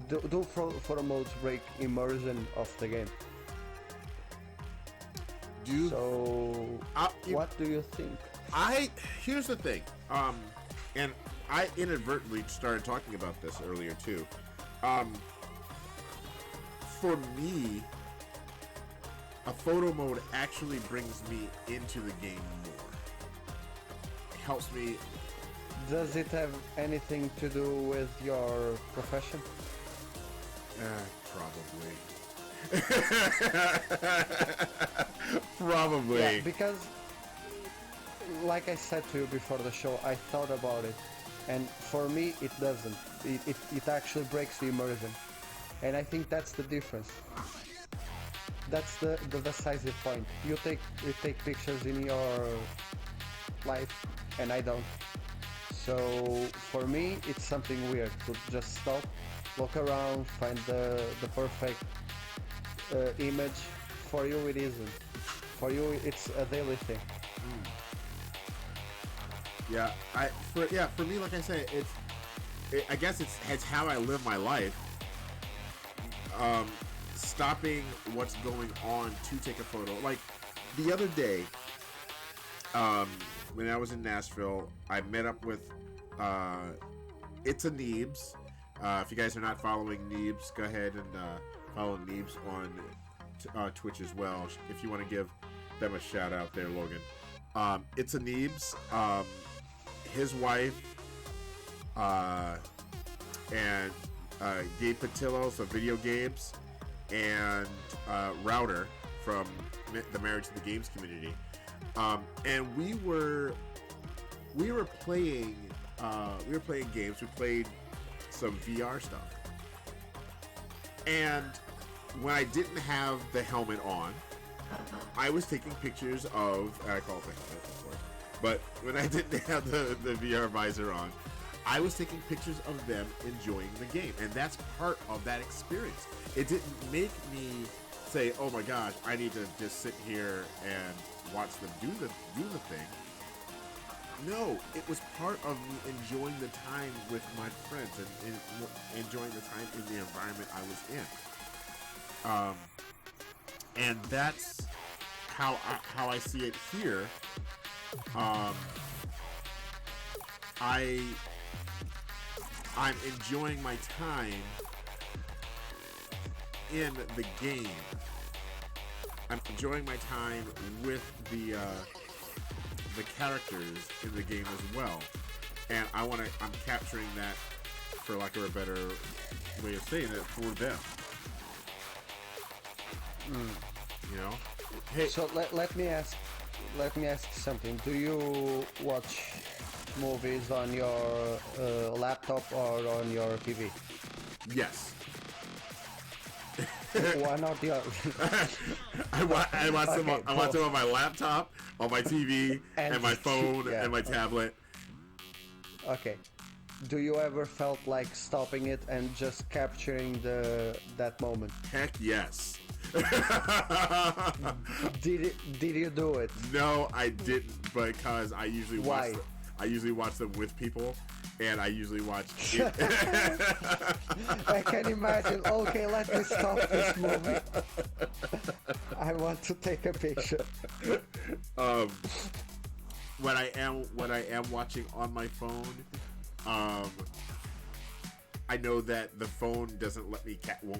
do photo modes break immersion of the game. What do you think? Here's the thing, and I inadvertently started talking about this earlier too. For me, a photo mode actually brings me into the game more. It helps me. Does it have anything to do with your profession? Probably. Yeah, because like I said to you before the show, I thought about it, and for me it doesn't. It actually breaks the immersion, and I think that's the difference. That's the decisive point. You take pictures in your life, and I don't. So for me, it's something weird to just stop, look around, find the perfect image. For you, it isn't. For you, it's a daily thing. Yeah, for me, like I say, I guess it's how I live my life. Stopping what's going on to take a photo. Like the other day, when I was in Nashville, I met up with It's a Neebs. If you guys are not following Neebs, go ahead and follow Neebs on Twitch as well. If you want to give them a shout out there, Logan. It's a Neebs. His wife and Gabe Patillo, so video games, and Router from the Marriage to the Games community, and we were playing games. We played some VR stuff, and when I didn't have the helmet on, I was taking pictures of, I call it the helmet, of course, but when I didn't have the VR visor on, I was taking pictures of them enjoying the game, and that's part of that experience. It didn't make me say, "Oh my gosh, I need to just sit here and watch them do the thing." No, it was part of me enjoying the time with my friends and enjoying the time in the environment I was in. And that's how I see it here. I'm enjoying my time in the game. I'm enjoying my time with the characters in the game as well, and I'm capturing that, for lack of a better way of saying it, for them. You know. Hey. So let me ask something. Do you watch movies on your laptop or on your TV? Yes. Why not the other? I watch them on my laptop, on my TV, and my phone, yeah, and my tablet. Okay. Do you ever felt like stopping it and just capturing that moment? Heck yes. Did you do it? No, I didn't, because I usually Why? I usually watch them with people, and I usually watch. I can imagine. Okay, let me stop this movie. I want to take a picture. When I am watching on my phone, I know that the phone won't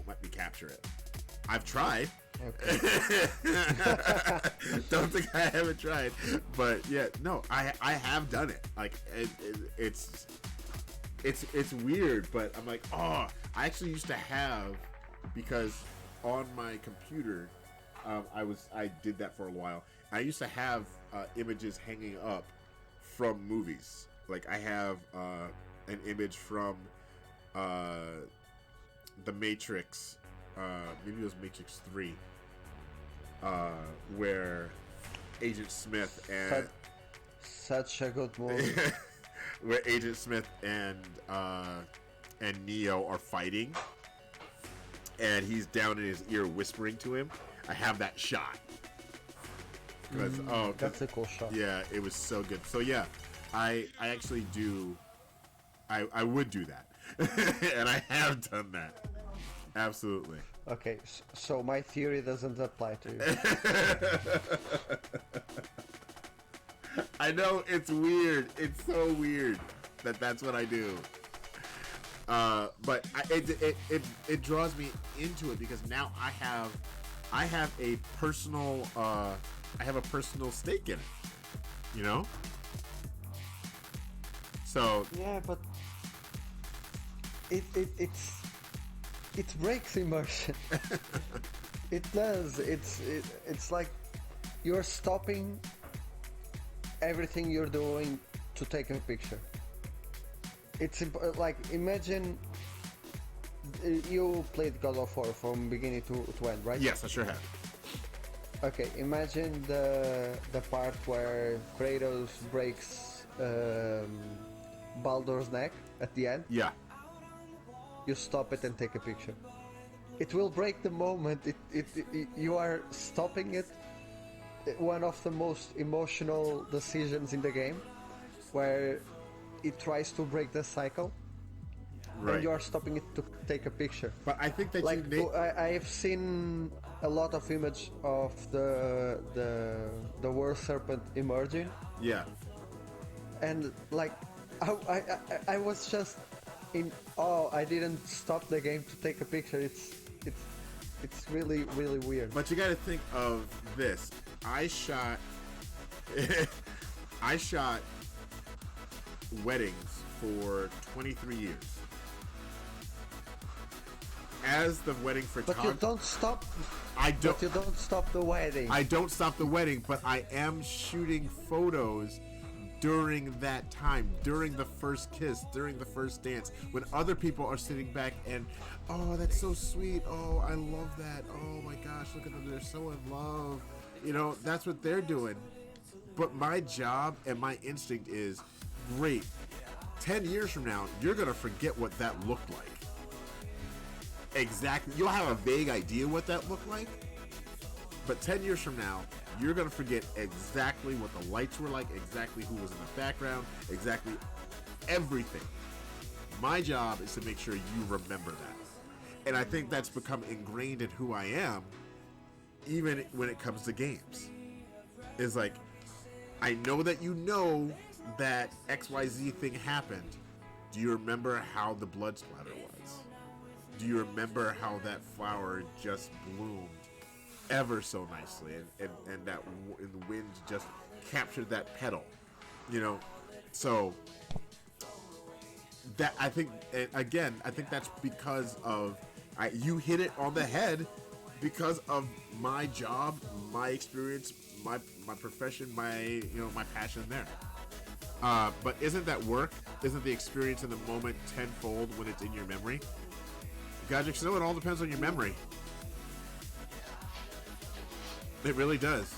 let me capture it. I've tried. Okay. Don't think I haven't tried, but yeah, no, I have done it. Like it's weird, but I'm like, oh, I actually used to have, because on my computer, I did that for a while. I used to have images hanging up from movies. Like I have an image from The Matrix. Maybe it was Matrix 3, where Agent Smith and such a good movie. where Agent Smith and Neo are fighting, and he's down in his ear whispering to him. I have that shot. That's a cool shot. Yeah, it was so good. So yeah, I actually do. I would do that, and I have done that. Absolutely. Okay, so my theory doesn't apply to you. I know, it's weird. It's so weird that that's what I do. But it draws me into it, because now I have a personal stake in it. You know. So Yeah, but it breaks immersion. It does. It's like you're stopping everything you're doing to take a picture. It's like, imagine you played God of War from beginning to end, right? yes, I sure have. Okay, imagine the part where Kratos breaks Baldur's neck at the end. Yeah. You stop it and take a picture. It will break the moment. You are stopping it. One of the most emotional decisions in the game, where it tries to break the cycle, Right. and you are stopping it to take a picture. But I think that Like, I've seen a lot of image of the War Serpent emerging, yeah. and like I was just in awe. I didn't stop the game to take a picture. It's really, really weird. But you got to think of this. I shot weddings for 23 years. as the wedding But photographer, you don't stop. I don't. But you don't stop the wedding. I don't stop the wedding, but I am shooting photos during that time, during the first kiss, during the first dance, when other people are sitting back and, oh, that's so sweet. Oh, I love that. Oh my gosh, look at them. They're so in love. You know, that's what they're doing. But my job and my instinct is, great. 10 years from now, you're going to forget what that looked like. Exactly. You'll have a vague idea what that looked like. But 10 years from now, you're going to forget exactly what the lights were like, exactly who was in the background, exactly everything. My job is to make sure you remember that. And I think that's become ingrained in who I am, even when it comes to games. It's like, I know that you know that XYZ thing happened. Do you remember how the blood splatter was? Do you remember how that flower just bloomed ever so nicely, and that and the wind just captured that petal, you know? So that, I think, and again, I think that's because of you hit it on the head, because of my job, my experience, my profession, my my passion there. But isn't that work? Isn't the experience in the moment tenfold when it's in your memory? Godric, so it all depends on your memory. It really does.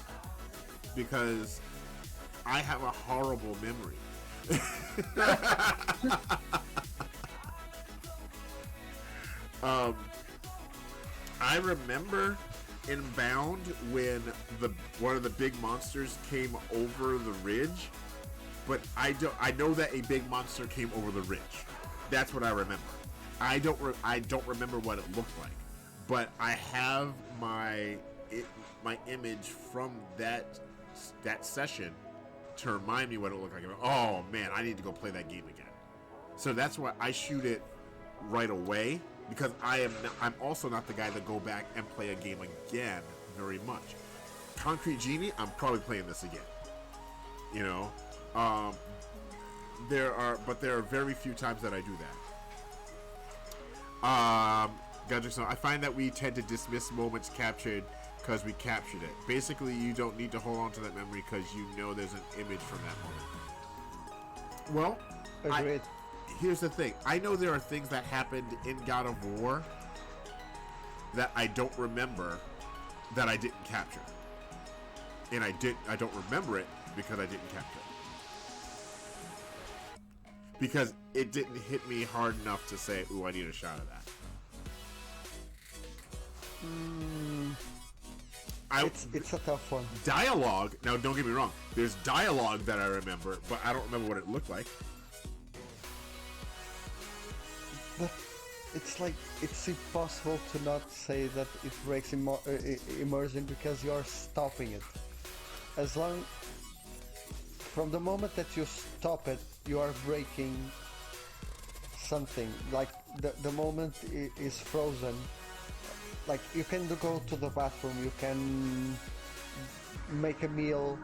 Because I have a horrible memory. I remember in Bound when one of the big monsters came over the ridge, but I know that a big monster came over the ridge. That's what I remember. I don't remember what it looked like, but I have my image from that session to remind me what it looked like. Oh man, I need to go play that game again. So that's why I shoot it right away, because I'm also not the guy to go back and play a game again very much. Concrete Genie, I'm probably playing this again. You know, there are very few times that I do that. Gotcha. So I find that we tend to dismiss moments captured because we captured it. Basically, you don't need to hold on to that memory because you know there's an image from that moment. Well, Agreed. Here's the thing. I know there are things that happened in God of War that I don't remember, that I didn't capture. And I don't remember it because I didn't capture it. Because it didn't hit me hard enough to say, ooh, I need a shot of that. It's a tough one. Dialogue, now don't get me wrong, there's dialogue that I remember, but I don't remember what it looked like. But it's like, it's impossible to not say that it breaks immersion because you're stopping it. As long, from the moment that you stop it, you are breaking something. Like the moment is frozen. Like, you can go to the bathroom, you can make a meal,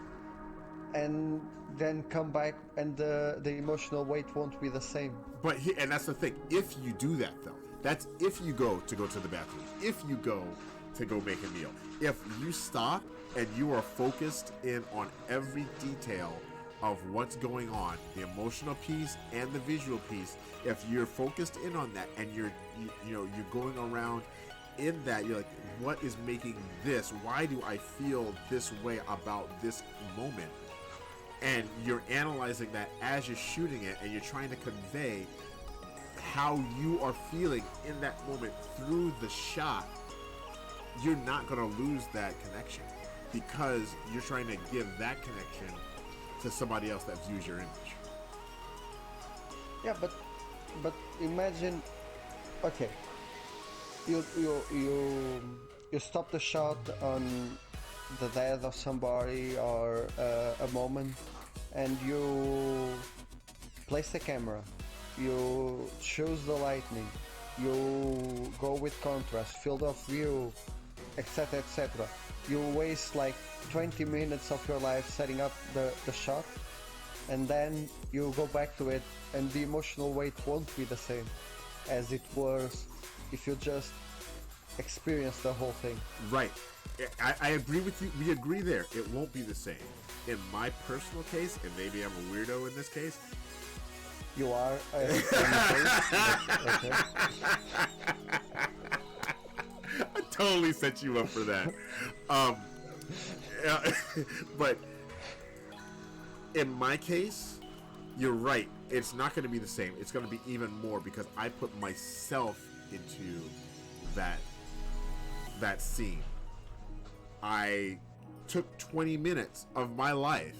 and then come back, and the emotional weight won't be the same. But and that's the thing. If you do that, though, that's if you go to the bathroom. If you go to go make a meal. If you stop and you are focused in on every detail of what's going on, the emotional piece and the visual piece. If you're focused in on that, and you're going around in that, you're like, what is making this? Why do I feel this way about this moment? And you're analyzing that as you're shooting it, and you're trying to convey how you are feeling in that moment through the shot. You're not going to lose that connection because you're trying to give that connection to somebody else that views your image. Yeah, but imagine, okay, you stop the shot on the death of somebody or a moment, and you place the camera, you choose the lighting, you go with contrast, field of view, etc, etc. You waste like 20 minutes of your life setting up the shot, and then you go back to it, and the emotional weight won't be the same as it was if you just experience the whole thing. Right. I agree with you. We agree there. It won't be the same. In my personal case, and maybe I'm a weirdo in this case. You are. Okay. I totally set you up for that. Yeah, but in my case, you're right. It's not going to be the same. It's going to be even more because I put myself into that scene. I took 20 minutes of my life,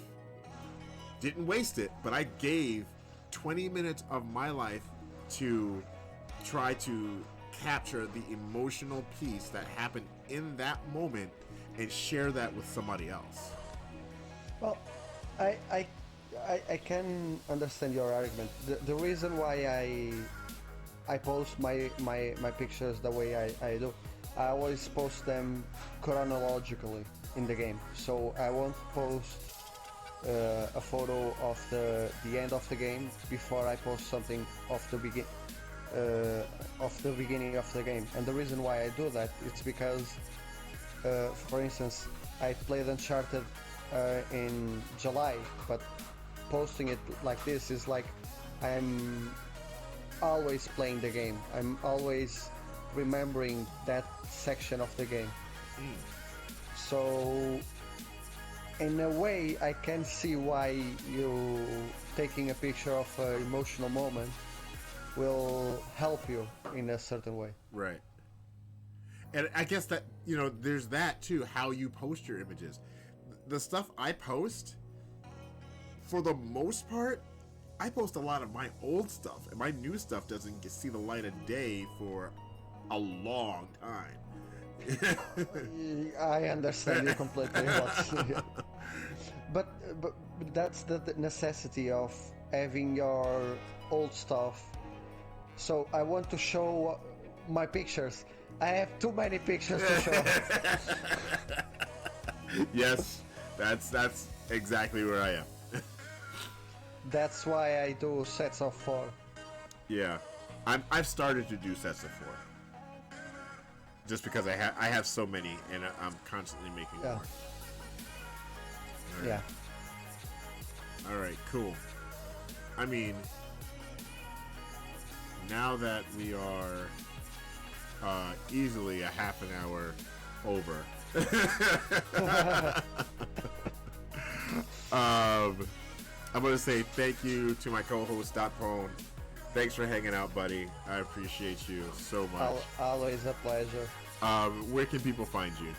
didn't waste it, but I gave 20 minutes of my life to try to capture the emotional piece that happened in that moment and share that with somebody else. Well, I can understand your argument. The reason why I post my pictures the way I do, I always post them chronologically in the game. So I won't post a photo of the end of the game before I post something of the beginning of the game. And the reason why I do that is because, for instance, I played Uncharted in July, but posting it like this is like I'm always playing the game. I'm always remembering that section of the game. So in a way I can see why you taking a picture of an emotional moment will help you in a certain way. Right. And I guess that, there's that too, how you post your images. The stuff I post, for the most part, I post a lot of my old stuff, and my new stuff doesn't see the light of day for a long time. I understand you completely. But that's the necessity of having your old stuff. So I want to show my pictures. I have too many pictures to show. Yes, that's exactly where I am. That's why I do sets of 4. Yeah, I've started to do sets of 4, just because I have so many, and I'm constantly making more. All right. Yeah. All right, cool. I mean, now that we are easily a half an hour over, I'm going to say thank you to my co-host, Pone. Thanks for hanging out, buddy. I appreciate you so much. Always a pleasure. Where can people find you?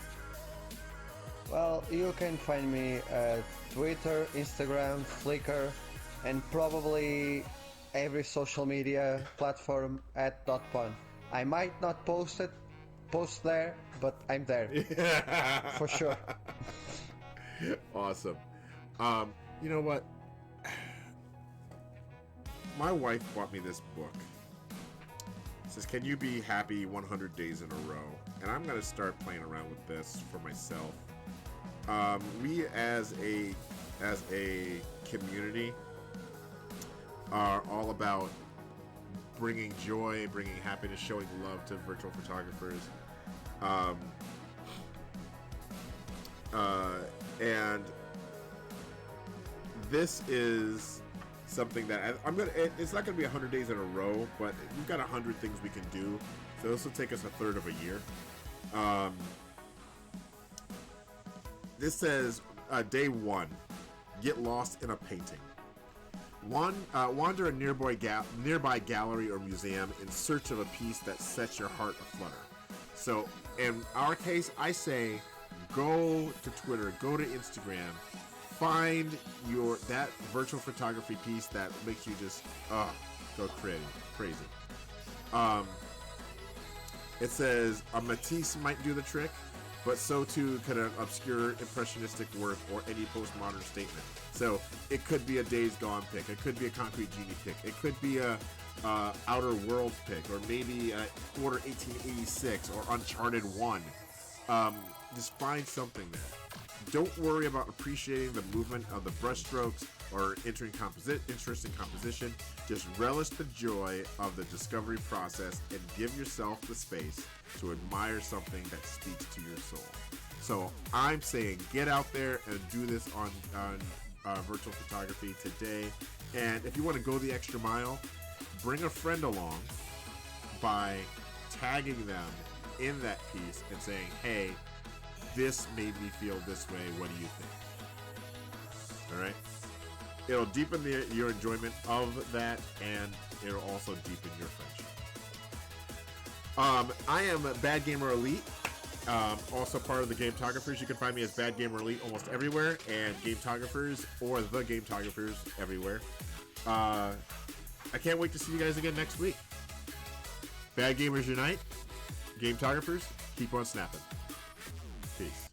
Well, you can find me at Twitter, Instagram, Flickr, and probably every social media platform at .pun. I might not post there, but I'm there. For sure. Awesome. You know what? My wife bought me this book. It says, "Can you be happy 100 days in a row?" And I'm going to start playing around with this for myself. We as a community are all about bringing joy, bringing happiness, showing love to virtual photographers. And this is something that it's not going to be 100 days in a row, but we've got 100 things we can do. So this will take us a third of a year. This says, day 1, get lost in a painting. Wander a nearby gallery or museum in search of a piece that sets your heart aflutter. So in our case, I say go to Twitter, go to Instagram, find that virtual photography piece that makes you just go crazy. It says a Matisse might do the trick, but so too could an obscure impressionistic work or any postmodern statement. So it could be a Days Gone pick, it could be a Concrete Genie pick, it could be a Outer Worlds pick, or maybe a Order 1886 or Uncharted 1. Just find something there. Don't worry about appreciating the movement of the brushstrokes or interesting composition. Just relish the joy of the discovery process and give yourself the space to admire something that speaks to your soul. So I'm saying get out there and do this on virtual photography today. And if you want to go the extra mile, bring a friend along by tagging them in that piece and saying, hey, this made me feel this way. What do you think? All right. It'll deepen your enjoyment of that, and it'll also deepen your friendship. I am Bad Gamer Elite, also part of the Gametographers. You can find me as Bad Gamer Elite almost everywhere, and Gametographers or the Gametographers everywhere. I can't wait to see you guys again next week. Bad Gamers Unite. Gametographers, keep on snapping. Peace.